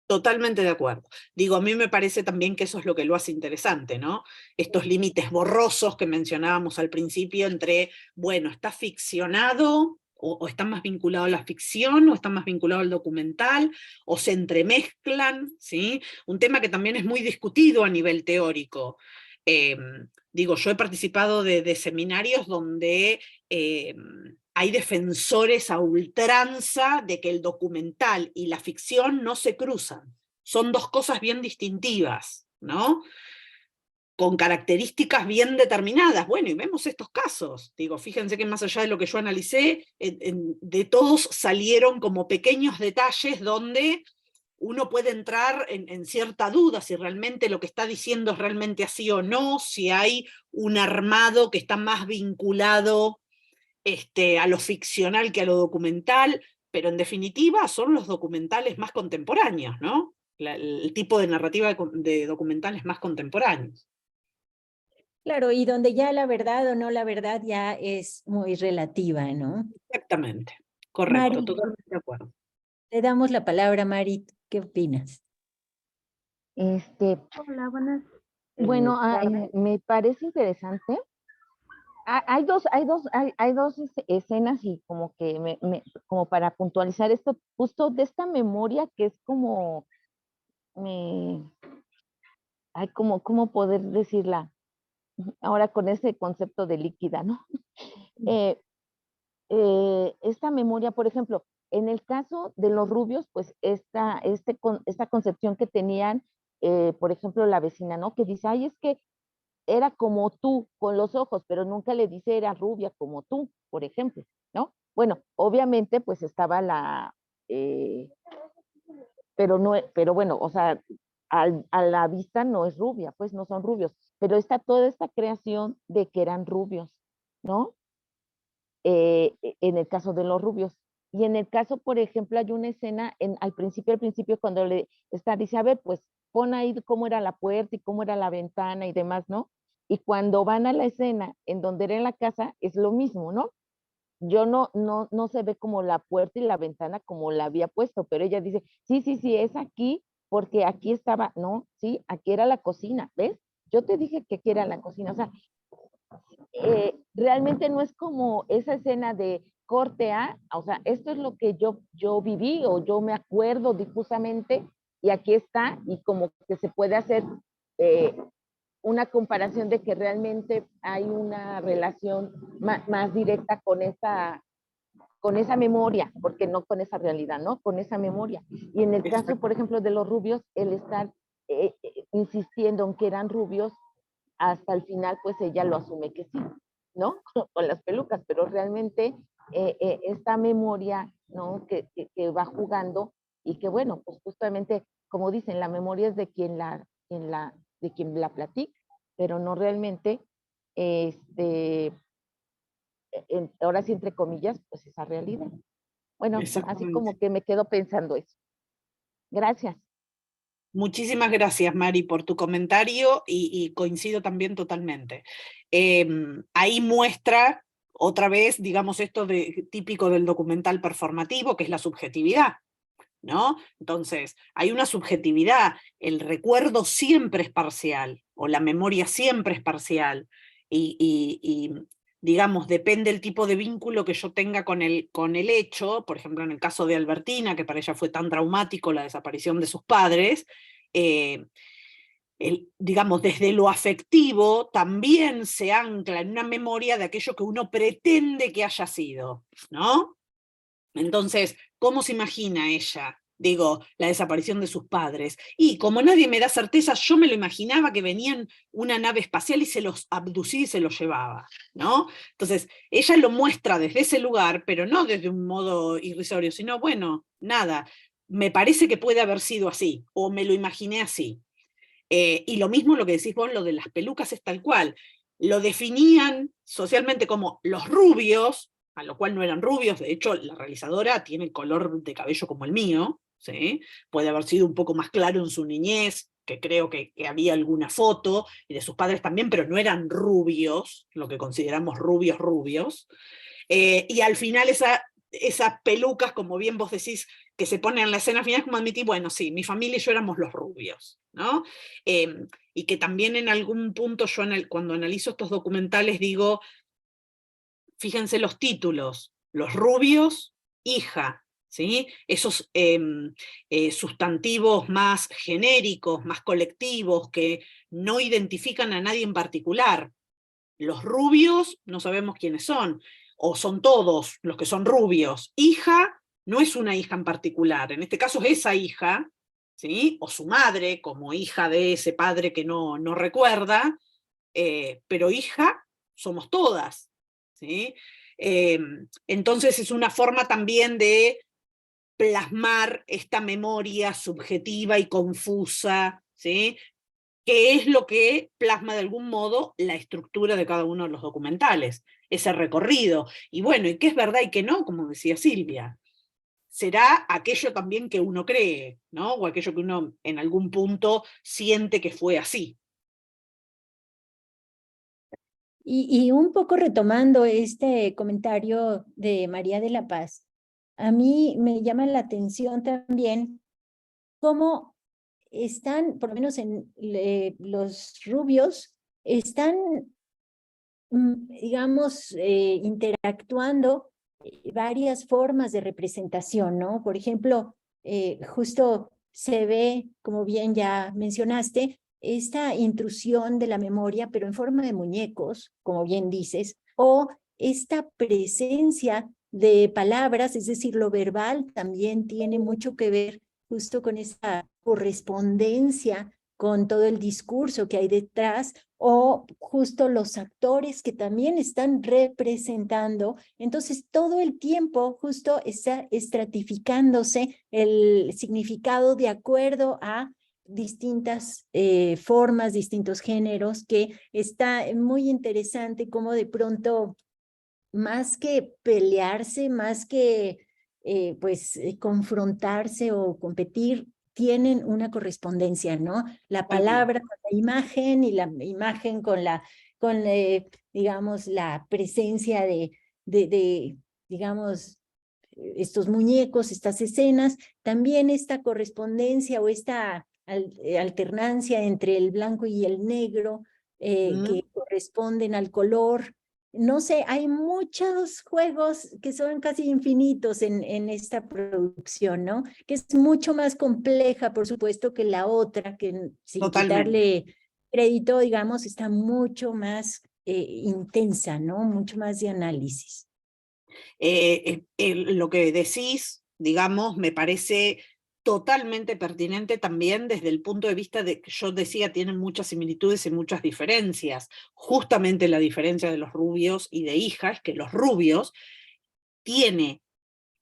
Totalmente de acuerdo. Digo, a mí me parece también que eso es lo que lo hace interesante, ¿no? Estos límites borrosos que mencionábamos al principio entre, bueno, está ficcionado, o está más vinculado a la ficción, o está más vinculado al documental, o se entremezclan, ¿sí? Un tema que también es muy discutido a nivel teórico. Digo, yo he participado de seminarios donde hay defensores a ultranza de que el documental y la ficción no se cruzan. Son dos cosas bien distintivas, ¿no? Con características bien determinadas. Bueno, y vemos estos casos. Digo, fíjense que más allá de lo que yo analicé, de todos salieron como pequeños detalles donde uno puede entrar en cierta duda si realmente lo que está diciendo es realmente así o no, si hay un armado que está más vinculado a lo ficcional que a lo documental, pero en definitiva son los documentales más contemporáneos, ¿no? El tipo de narrativa de documentales más contemporáneos. Claro, y donde ya la verdad o no la verdad ya es muy relativa, ¿no? Exactamente, correcto, Mari, totalmente de acuerdo. te damos la palabra, Mari, ¿qué opinas? Hola, buenas. Bueno, me parece interesante. Hay dos escenas y como que como para puntualizar esto, justo de esta memoria que es como, ¿cómo poder decirla? Ahora con ese concepto de líquida, ¿no? Esta memoria, por ejemplo, en el caso de los rubios, pues esta concepción que tenían, por ejemplo, la vecina, ¿no? Que dice, ay, es que era como tú con los ojos, pero nunca le dice era rubia como tú, por ejemplo, ¿no? Bueno, obviamente pues estaba pero bueno, o sea, a la vista no es rubia, pues no son rubios, pero está toda esta creación de que eran rubios, ¿no? En el caso de los rubios. Y en el caso, por ejemplo, hay una escena al principio, cuando dice, a ver, pues pon ahí cómo era la puerta y cómo era la ventana y demás, ¿no? Y cuando van a la escena en donde era en la casa, es lo mismo, ¿no? Yo no se ve como la puerta y la ventana como la había puesto, pero ella dice, sí, es aquí, porque aquí estaba, no, sí, aquí era la cocina, ¿ves? Yo te dije que aquí era la cocina, o sea, realmente no es como esa escena de corte A, o sea, esto es lo que yo viví o yo me acuerdo difusamente y aquí está y como que se puede hacer una comparación de que realmente hay una relación más directa con esa memoria, porque no con esa realidad, ¿no? Con esa memoria. Y en el caso, por ejemplo, de los rubios, el estar insistiendo en que eran rubios, hasta el final, pues ella lo asume que sí, ¿no? Con las pelucas, pero realmente esta memoria, ¿no? Que va jugando y que, bueno, pues justamente, como dicen, la memoria es de quien la platica, pero no realmente, ahora sí, entre comillas, pues esa realidad. Bueno, así como que me quedo pensando eso. Gracias. Muchísimas gracias, Mari, por tu comentario y coincido también totalmente. Ahí muestra otra vez, digamos, esto típico del documental performativo, que es la subjetividad, ¿no? Entonces, hay una subjetividad, el recuerdo siempre es parcial, o la memoria siempre es parcial, y digamos, depende el tipo de vínculo que yo tenga con el hecho. Por ejemplo, en el caso de Albertina, que para ella fue tan traumático la desaparición de sus padres, digamos, desde lo afectivo, también se ancla en una memoria de aquello que uno pretende que haya sido, ¿no? Entonces, ¿cómo se imagina ella? Digo, la desaparición de sus padres. Y como nadie me da certeza, yo me lo imaginaba que venían una nave espacial y se los abducía y se los llevaba, ¿no? Entonces, ella lo muestra desde ese lugar, pero no desde un modo irrisorio, sino, bueno, nada, me parece que puede haber sido así, o me lo imaginé así. Y lo mismo lo que decís vos, lo de las pelucas es tal cual. Lo definían socialmente como los rubios, a lo cual no eran rubios. De hecho, la realizadora tiene color de cabello como el mío, ¿sí? Puede haber sido un poco más claro en su niñez, que creo que había alguna foto, y de sus padres también, pero no eran rubios, lo que consideramos rubios. Y al final esas pelucas, como bien vos decís, que se ponen en la escena final, como admití, bueno, sí, mi familia y yo éramos los rubios, ¿no? Y que también en algún punto yo cuando analizo estos documentales digo, fíjense los títulos, los rubios, hija, ¿sí? Esos sustantivos más genéricos, más colectivos, que no identifican a nadie en particular. Los rubios no sabemos quiénes son, o son todos los que son rubios. Hija no es una hija en particular, en este caso es esa hija, ¿sí? O su madre, como hija de ese padre que no recuerda, pero hija somos todas, ¿sí? Entonces es una forma también de plasmar esta memoria subjetiva y confusa, ¿sí? Que es lo que plasma de algún modo la estructura de cada uno de los documentales, ese recorrido. Y bueno, y qué es verdad y qué no, como decía Silvia. Será aquello también que uno cree, ¿no? O aquello que uno en algún punto siente que fue así. Y un poco retomando este comentario de María de la Paz, a mí me llama la atención también cómo están, por lo menos en los rubios, están, digamos, interactuando varias formas de representación, ¿no? Por ejemplo, justo se ve, como bien ya mencionaste, esta intrusión de la memoria, pero en forma de muñecos, como bien dices, o esta presencia de palabras, es decir, lo verbal también tiene mucho que ver justo con esa correspondencia con todo el discurso que hay detrás, o justo los actores que también están representando. Entonces, todo el tiempo justo está estratificándose el significado de acuerdo a distintas formas, distintos géneros, que está muy interesante cómo de pronto, más que pelearse, más que confrontarse o competir, tienen una correspondencia, ¿no? La palabra con la imagen y la imagen con digamos, la presencia de digamos, estos muñecos, estas escenas, también esta correspondencia o esta alternancia entre el blanco y el negro que corresponden al color. No sé, hay muchos juegos que son casi infinitos en esta producción, ¿no? Que es mucho más compleja, por supuesto, que la otra, que sin quitarle crédito, digamos, está mucho más intensa, ¿no? Mucho más de análisis. Lo que decís, digamos, me parece totalmente pertinente también desde el punto de vista de que yo decía, tienen muchas similitudes y muchas diferencias. Justamente la diferencia de los rubios y de hija es que los rubios tiene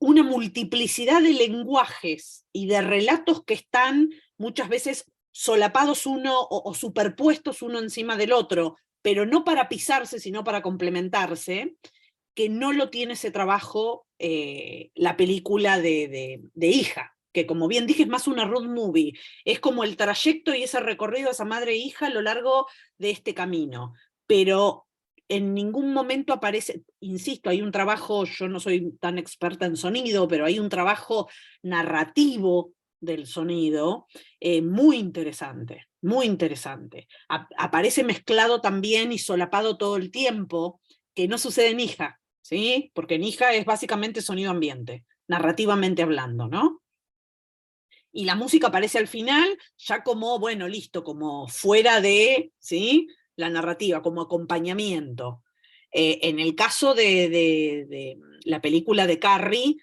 una multiplicidad de lenguajes y de relatos que están muchas veces solapados uno o superpuestos uno encima del otro, pero no para pisarse, sino para complementarse, que no lo tiene ese trabajo la película de hija, que como bien dije es más una road movie, es como el trayecto y ese recorrido de esa madre e hija a lo largo de este camino, pero en ningún momento aparece, insisto, hay un trabajo, yo no soy tan experta en sonido, pero hay un trabajo narrativo del sonido muy interesante, muy interesante. Aparece mezclado también y solapado todo el tiempo, que no sucede en hija, ¿sí? Porque en hija es básicamente sonido ambiente, narrativamente hablando, ¿no? y la música aparece al final ya como, bueno, listo, como fuera de, ¿sí?, la narrativa, como acompañamiento. En el caso de la película de Carrie,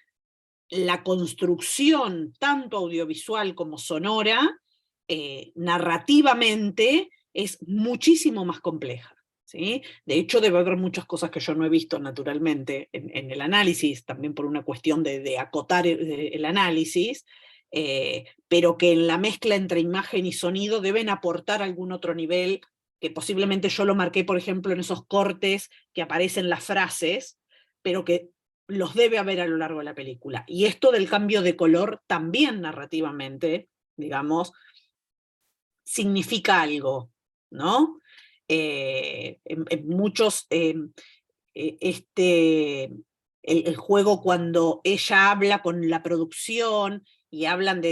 la construcción, tanto audiovisual como sonora, narrativamente, es muchísimo más compleja. ¿Sí? De hecho, debe haber muchas cosas que yo no he visto naturalmente en el análisis, también por una cuestión de acotar el análisis, pero que en la mezcla entre imagen y sonido deben aportar algún otro nivel, que posiblemente yo lo marqué, por ejemplo, en esos cortes que aparecen las frases, pero que los debe haber a lo largo de la película. Y esto del cambio de color también narrativamente, digamos, significa algo, ¿no? En muchos, el juego cuando ella habla con la producción y hablan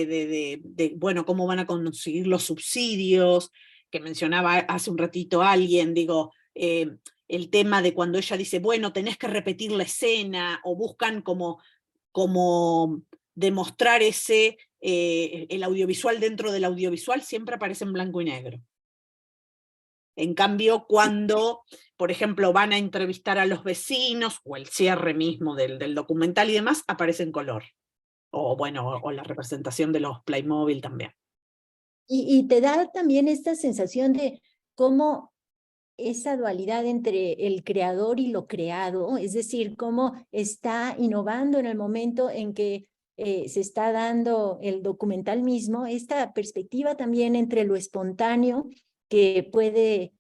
bueno, cómo van a conseguir los subsidios, que mencionaba hace un ratito alguien, digo, el tema de cuando ella dice, bueno, tenés que repetir la escena, o buscan como demostrar el audiovisual dentro del audiovisual, siempre aparece en blanco y negro. En cambio, cuando, por ejemplo, van a entrevistar a los vecinos, o el cierre mismo del documental y demás, aparece en color. O bueno, o la representación de los Playmobil también. Y te da también esta sensación de cómo esa dualidad entre el creador y lo creado, es decir, cómo está innovando en el momento en que se está dando el documental mismo, esta perspectiva también entre lo espontáneo que puede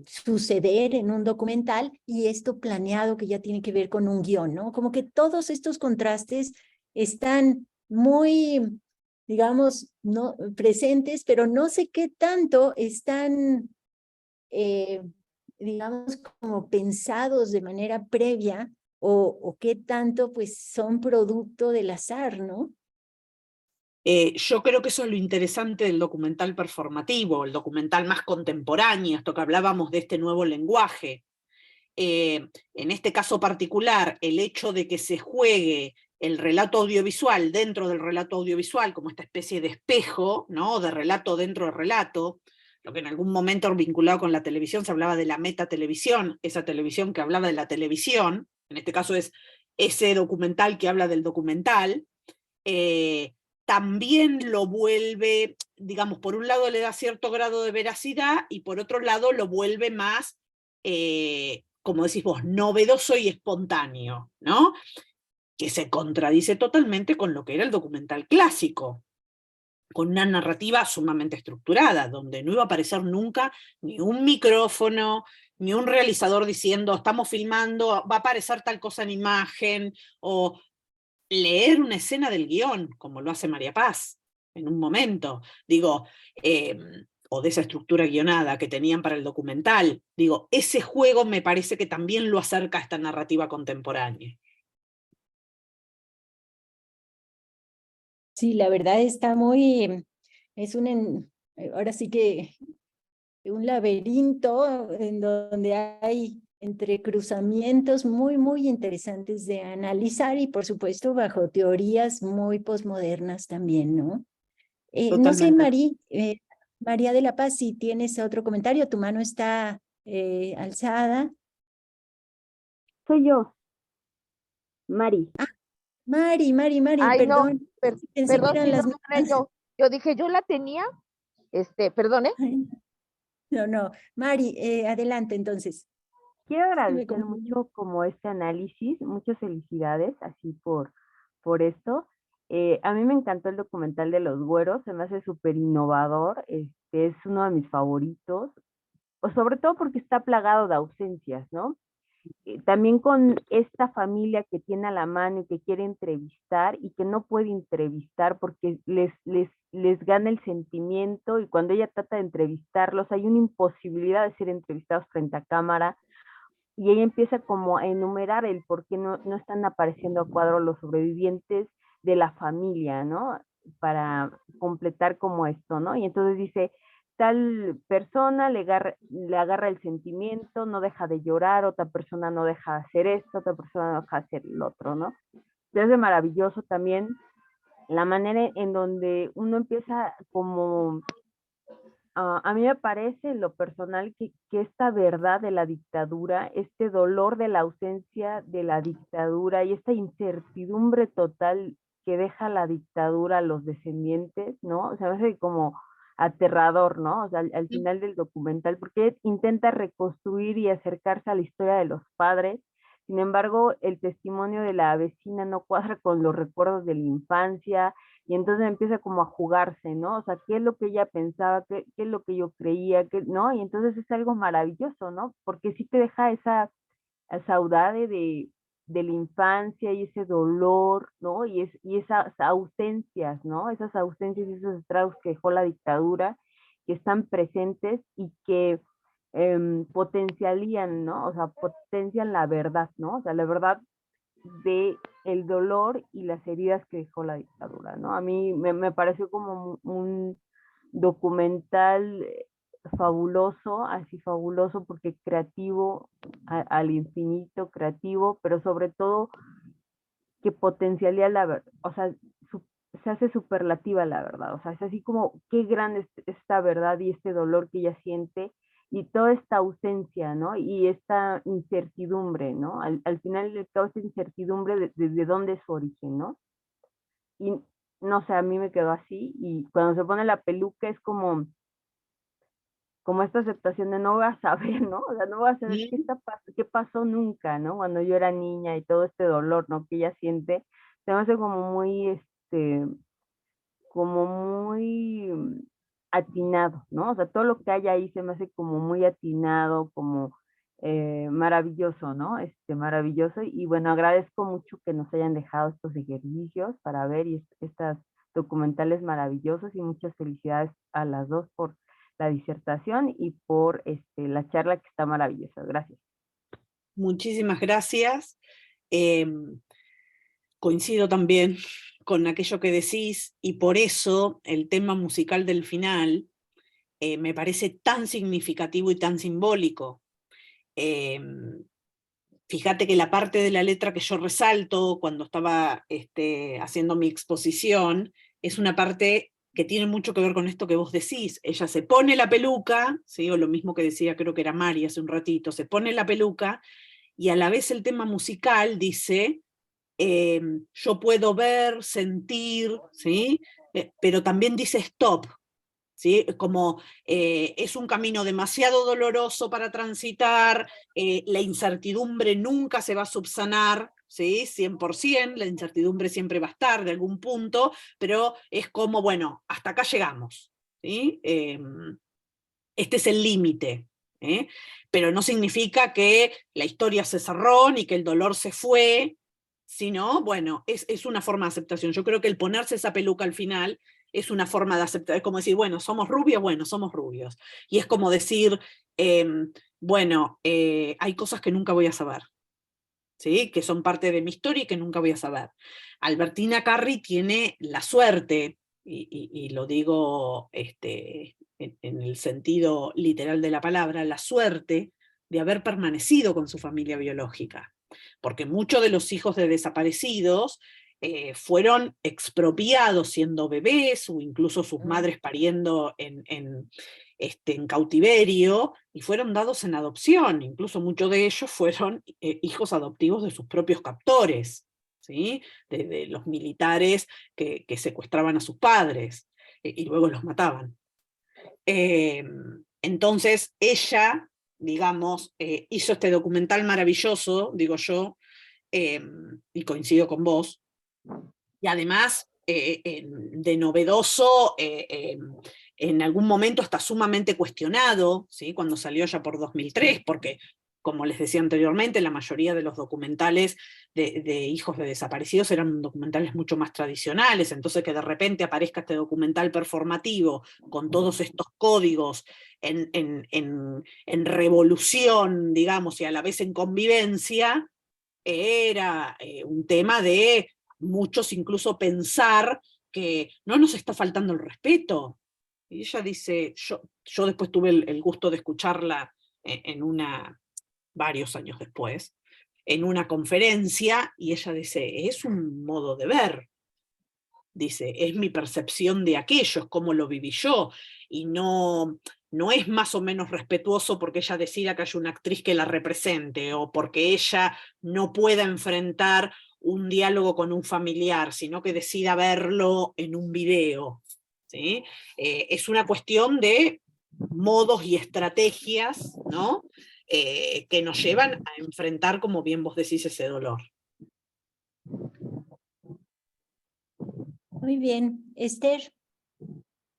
suceder en un documental y esto planeado que ya tiene que ver con un guión, ¿no? Como que todos estos contrastes están muy, digamos, no presentes, pero no sé qué tanto están digamos, como pensados de manera previa o qué tanto pues son producto del azar, ¿no? Yo creo que eso es lo interesante del documental performativo, el documental más contemporáneo, esto que hablábamos de este nuevo lenguaje. En este caso particular, el hecho de que se juegue el relato audiovisual dentro del relato audiovisual, como esta especie de espejo, ¿no?, de relato dentro del relato, lo que en algún momento vinculado con la televisión se hablaba de la metatelevisión, esa televisión que hablaba de la televisión, en este caso es ese documental que habla del documental, también lo vuelve, digamos, por un lado le da cierto grado de veracidad y por otro lado lo vuelve más, como decís vos, novedoso y espontáneo, ¿no? Que se contradice totalmente con lo que era el documental clásico, con una narrativa sumamente estructurada, donde no iba a aparecer nunca ni un micrófono, ni un realizador diciendo, estamos filmando, va a aparecer tal cosa en imagen, o leer una escena del guión, como lo hace María Paz, en un momento, digo, o de esa estructura guionada que tenían para el documental, digo, ese juego me parece que también lo acerca a esta narrativa contemporánea. Sí, la verdad está muy, es ahora sí que un laberinto en donde hay entrecruzamientos muy, muy interesantes de analizar y por supuesto bajo teorías muy posmodernas también, ¿no? No sé, María de la Paz, si tienes otro comentario, tu mano está alzada. Soy yo, Mari. Mari, Ay, no, perdón. Pensé que perdón, eran si no, las no era mismas. yo dije, yo la tenía, perdón, Ay, no, Mari, adelante entonces. Quiero Sí, agradecer mucho como este análisis, muchas felicidades así por esto. A mí me encantó el documental de los güeros, se me hace súper innovador, es uno de mis favoritos, o sobre todo porque está plagado de ausencias, ¿no? También con esta familia que tiene a la mano y que quiere entrevistar y que no puede entrevistar porque les gana el sentimiento y cuando ella trata de entrevistarlos hay una imposibilidad de ser entrevistados frente a cámara y ella empieza como a enumerar el por qué no están apareciendo a cuadro los sobrevivientes de la familia, ¿no? Para completar como esto, ¿no? Y entonces dice, tal persona le agarra el sentimiento, no deja de llorar, otra persona no deja de hacer esto, otra persona no deja de hacer el otro, ¿no? Es maravilloso también la manera en donde uno empieza como, a mí me parece en lo personal que esta verdad de la dictadura, este dolor de la ausencia de la dictadura y esta incertidumbre total que deja la dictadura a los descendientes, ¿no? O sea, me hace como aterrador, ¿no? O sea, al final del documental, porque intenta reconstruir y acercarse a la historia de los padres. Sin embargo, el testimonio de la vecina no cuadra con los recuerdos de la infancia, y entonces empieza como a jugarse, ¿no? O sea, ¿qué es lo que ella pensaba? ¿Qué es lo que yo creía? ¿No? Y entonces es algo maravilloso, ¿no? Porque sí te deja esa saudade de la infancia y ese dolor, ¿no? Y esas ausencias, ¿no? Esas ausencias y esos estragos que dejó la dictadura, que están presentes y que potencialían, ¿no? O sea, potencian la verdad, ¿no? O sea, la verdad de el dolor y las heridas que dejó la dictadura, ¿no? A mí me pareció como un documental fabuloso, así fabuloso porque creativo al infinito, creativo, pero sobre todo que potencialía la verdad, o sea, se hace superlativa la verdad, o sea, es así como qué grande es esta verdad y este dolor que ella siente y toda esta ausencia, ¿no? Y esta incertidumbre, ¿no? Al final le causa incertidumbre de dónde es su origen, ¿no? Y no sé, a mí me quedó así y cuando se pone la peluca es como esta aceptación de no voy a saber, ¿no? O sea, no voy a saber qué pasó nunca, ¿no? Cuando yo era niña y todo este dolor, ¿no? Que ella siente, se me hace como muy atinado, ¿no? O sea, todo lo que hay ahí se me hace como muy atinado, como maravilloso, ¿no? Maravilloso. Y bueno, agradezco mucho que nos hayan dejado estos ejercicios para ver y estas documentales maravillosos y muchas felicidades a las dos por la disertación y por la charla que está maravillosa. Gracias. Muchísimas gracias. Coincido también con aquello que decís, y por eso el tema musical del final me parece tan significativo y tan simbólico. Fíjate que la parte de la letra que yo resalto cuando estaba haciendo mi exposición es una parte que tiene mucho que ver con esto que vos decís. Ella se pone la peluca, ¿sí? O lo mismo que decía, creo que era Mari hace un ratito, se pone la peluca, y a la vez el tema musical dice, yo puedo ver, sentir, ¿sí? Pero también dice stop, ¿sí? Como es un camino demasiado doloroso para transitar, la incertidumbre nunca se va a subsanar, ¿sí? 100%, la incertidumbre siempre va a estar de algún punto, pero es como, bueno, hasta acá llegamos, ¿sí? Este es el límite, ¿eh? Pero no significa que la historia se cerró ni que el dolor se fue, sino, bueno, es una forma de aceptación. Yo creo que el ponerse esa peluca al final es una forma de aceptar, es como decir, bueno, somos rubios, bueno, somos rubios. Y es como decir, bueno, hay cosas que nunca voy a saber, ¿sí? Que son parte de mi historia y que nunca voy a saber. Albertina Carri tiene la suerte, y lo digo en el sentido literal de la palabra, la suerte de haber permanecido con su familia biológica, porque muchos de los hijos de desaparecidos fueron expropiados siendo bebés, o incluso sus madres pariendo en cautiverio, y fueron dados en adopción. Incluso muchos de ellos fueron hijos adoptivos de sus propios captores, ¿sí? De los militares que secuestraban a sus padres y luego los mataban. Entonces ella, digamos, hizo este documental maravilloso, digo yo, y coincido con vos, y además de novedoso, en algún momento hasta sumamente cuestionado, ¿sí? Cuando salió ya por 2003, porque, como les decía anteriormente, la mayoría de los documentales de hijos de desaparecidos eran documentales mucho más tradicionales, entonces que de repente aparezca este documental performativo con todos estos códigos en revolución, digamos, y a la vez en convivencia, era un tema de muchos incluso pensar que no nos está faltando el respeto. Y ella dice, yo después tuve el gusto de escucharla varios años después, en una conferencia, y ella dice, es un modo de ver, dice, es mi percepción de aquello, es cómo lo viví yo, y no es más o menos respetuoso porque ella decida que haya una actriz que la represente, o porque ella no pueda enfrentar un diálogo con un familiar, sino que decida verlo en un video, ¿sí? Es una cuestión de modos y estrategias, ¿no? Que nos llevan a enfrentar, como bien vos decís, ese dolor. Muy bien. Esther.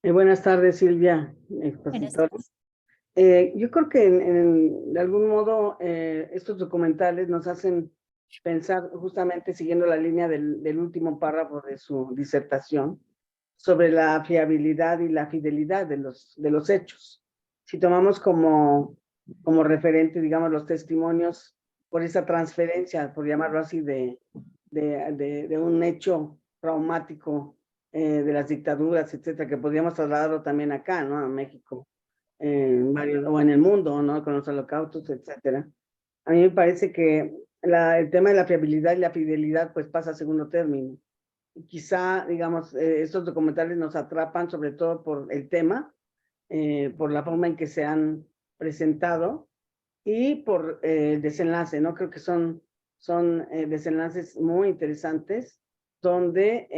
Buenas tardes, Silvia, Buenas expositora. tardes. Yo creo que de algún modo estos documentales nos hacen pensar, justamente siguiendo la línea del último párrafo de su disertación, sobre la fiabilidad y la fidelidad de los hechos. Si tomamos como referente, digamos, los testimonios por esa transferencia, por llamarlo así, de un hecho traumático de las dictaduras, etcétera, que podríamos trasladarlo también acá, ¿no? A México, o en el mundo, ¿no? Con los holocaustos, etcétera. A mí me parece que el tema de la fiabilidad y la fidelidad pues pasa a segundo término. Y quizá, digamos, estos documentales nos atrapan sobre todo por el tema, por la forma en que se han presentado y por el desenlace, ¿no? Creo que son desenlaces muy interesantes donde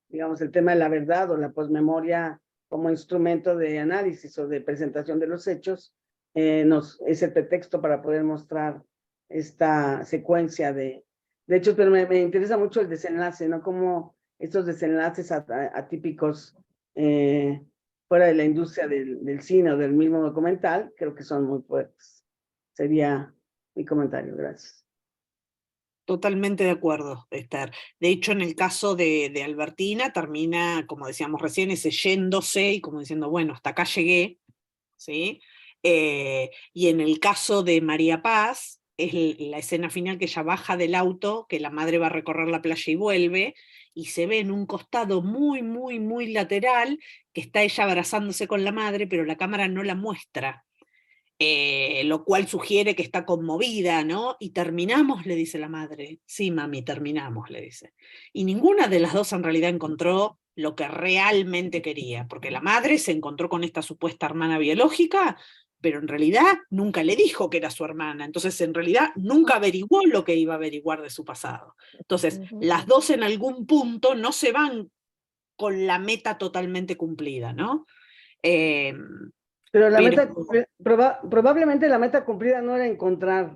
digamos, el tema de la verdad o la posmemoria como instrumento de análisis o de presentación de los hechos es el pretexto para poder mostrar esta secuencia de hechos, pero me interesa mucho el desenlace, ¿no? Como estos desenlaces atípicos fuera de la industria del cine o del mismo documental, creo que son muy fuertes. Sería mi comentario, gracias. Totalmente de acuerdo, Esther. De hecho, en el caso de Albertina, termina, como decíamos recién, ese yéndose y como diciendo, bueno, hasta acá llegué, ¿sí? Y en el caso de María Paz, es la escena final que ella baja del auto, que la madre va a recorrer la playa y vuelve, y se ve en un costado muy, muy, muy lateral, que está ella abrazándose con la madre, pero la cámara no la muestra. Lo cual sugiere que está conmovida, ¿no? Y terminamos, le dice la madre. Sí, mami, terminamos, le dice. Y ninguna de las dos en realidad encontró lo que realmente quería, porque la madre se encontró con esta supuesta hermana biológica, pero en realidad nunca le dijo que era su hermana, entonces en realidad nunca averiguó lo que iba a averiguar de su pasado. Entonces, las dos en algún punto no se van con la meta totalmente cumplida, ¿no? Pero la meta, probablemente la meta cumplida no era encontrar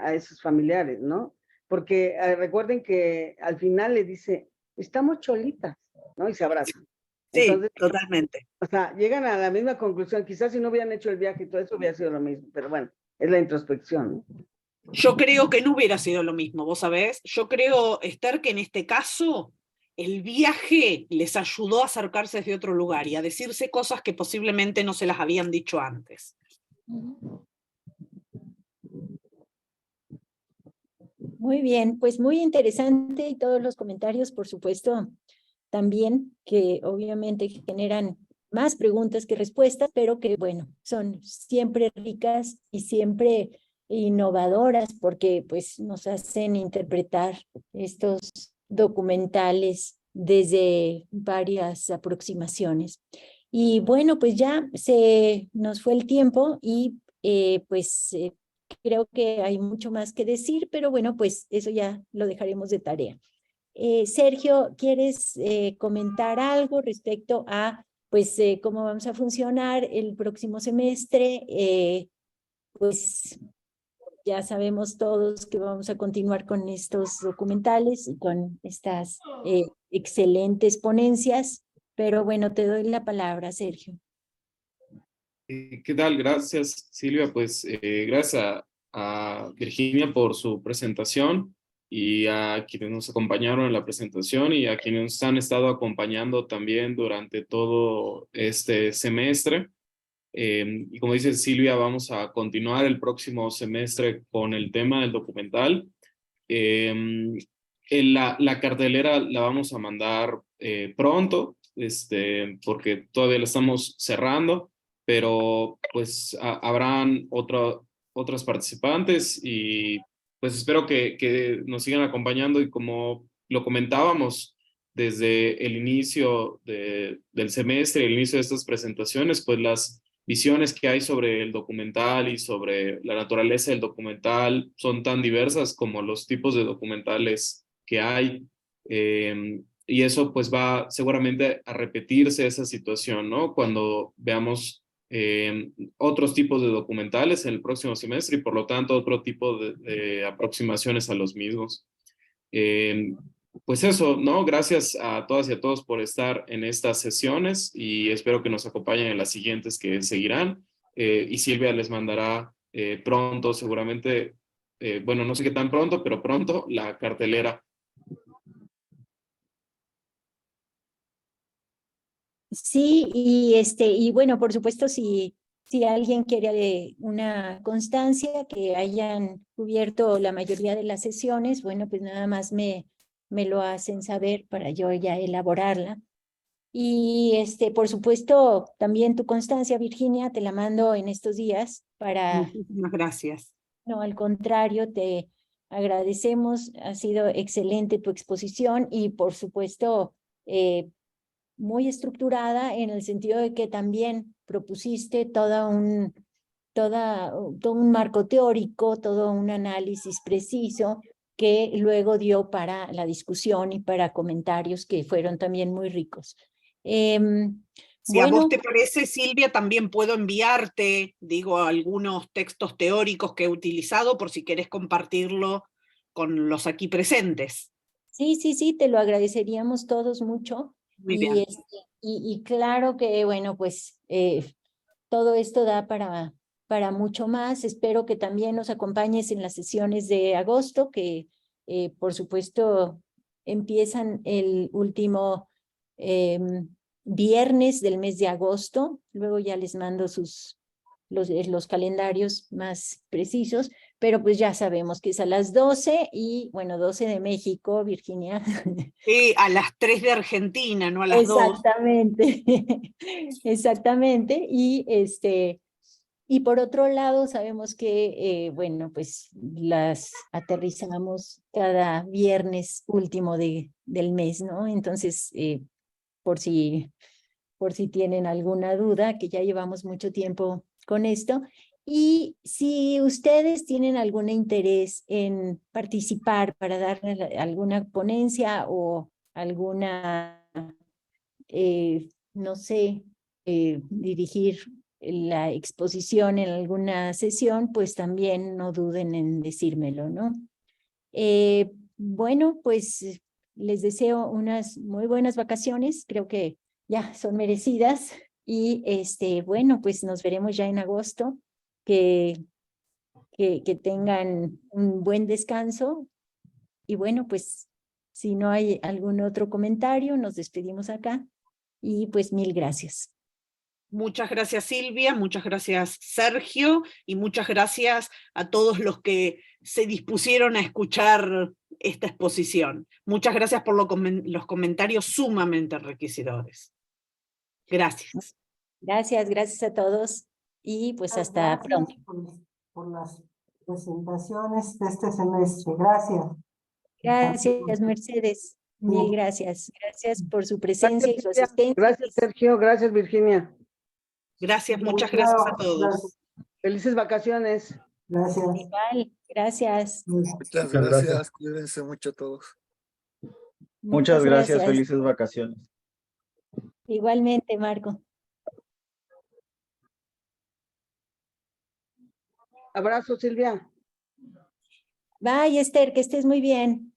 a esos familiares, ¿no? Porque recuerden que al final le dice, estamos cholitas, ¿no? Y se abrazan. Sí, entonces, totalmente. O sea, llegan a la misma conclusión. Quizás si no hubieran hecho el viaje y todo eso hubiera sido lo mismo, pero bueno, es la introspección, ¿no? Yo creo que no hubiera sido lo mismo, vos sabés. Yo creo, Esther, que en este caso el viaje les ayudó a acercarse desde otro lugar y a decirse cosas que posiblemente no se las habían dicho antes. Muy bien, pues muy interesante y todos los comentarios, por supuesto, también que obviamente generan más preguntas que respuestas, pero que bueno, son siempre ricas y siempre innovadoras porque pues nos hacen interpretar estos documentales desde varias aproximaciones. Y bueno, pues ya se nos fue el tiempo y creo que hay mucho más que decir, pero bueno, pues eso ya lo dejaremos de tarea. Sergio, ¿quieres comentar algo respecto a pues cómo vamos a funcionar el próximo semestre? Pues ya sabemos todos que vamos a continuar con estos documentales y con estas excelentes ponencias, pero bueno, te doy la palabra, Sergio. ¿Qué tal? Gracias, Silvia. Pues gracias a Virginia por su presentación y a quienes nos acompañaron en la presentación y a quienes nos han estado acompañando también durante todo este semestre. Y como dice Silvia, vamos a continuar el próximo semestre con el tema del documental. La cartelera la vamos a mandar pronto, porque todavía la estamos cerrando, pero pues habrán otros participantes y pues espero que nos sigan acompañando y como lo comentábamos, desde el inicio del semestre, el inicio de estas presentaciones, pues las visiones que hay sobre el documental y sobre la naturaleza del documental son tan diversas como los tipos de documentales que hay. Y eso pues va seguramente a repetirse esa situación, ¿no? Cuando veamos otros tipos de documentales en el próximo semestre y por lo tanto otro tipo de aproximaciones a los mismos. Pues eso, ¿no? Gracias a todas y a todos por estar en estas sesiones y espero que nos acompañen en las siguientes que seguirán. Y Silvia les mandará pronto, seguramente, bueno, no sé qué tan pronto, pero pronto la cartelera. Sí, y bueno, por supuesto, si alguien quiere una constancia que hayan cubierto la mayoría de las sesiones, bueno, pues nada más me lo hacen saber para yo ya elaborarla. Y por supuesto, también tu constancia, Virginia, te la mando en estos días para... Muchísimas gracias. No, al contrario, te agradecemos, ha sido excelente tu exposición y por supuesto muy estructurada en el sentido de que también propusiste todo un marco teórico, todo un análisis preciso que luego dio para la discusión y para comentarios que fueron también muy ricos. Si a vos te parece, Silvia, también puedo enviarte, digo, algunos textos teóricos que he utilizado por si querés compartirlo con los aquí presentes. Sí, te lo agradeceríamos todos mucho. Muy bien. Y claro que, bueno, pues todo esto da para mucho más. Espero que también nos acompañes en las sesiones de agosto, que por supuesto empiezan el último viernes del mes de agosto. Luego ya les mando los calendarios más precisos, pero pues ya sabemos que es a las 12 y bueno, 12 de México, Virginia. Sí, a las 3 de Argentina, no a las 2. Exactamente, exactamente. Y por otro lado, sabemos que, bueno, pues las aterrizamos cada viernes último del mes, ¿no? Entonces, por si tienen alguna duda, que ya llevamos mucho tiempo con esto. Y si ustedes tienen algún interés en participar para dar alguna ponencia o alguna, no sé, dirigir la exposición en alguna sesión, pues también no duden en decírmelo, ¿no? Bueno, pues les deseo unas muy buenas vacaciones, creo que ya son merecidas y bueno, pues nos veremos ya en agosto, que tengan un buen descanso y bueno, pues si no hay algún otro comentario, nos despedimos acá y pues mil gracias. Muchas gracias, Silvia, muchas gracias, Sergio, y muchas gracias a todos los que se dispusieron a escuchar esta exposición. Muchas gracias por los comentarios sumamente enriquecedores. Gracias. Gracias a todos y pues hasta pronto. Por las presentaciones de este semestre. Gracias. Gracias, Mercedes. Mil gracias. Gracias por su presencia y su asistencia. Gracias, Sergio. Gracias, Virginia. Gracias, muchas gracias a todos. Felices vacaciones. Gracias. Igual, gracias. Muchas gracias. Cuídense mucho todos. Muchas gracias. Felices vacaciones. Igualmente, Marco. Abrazo, Silvia. Bye, Esther, que estés muy bien.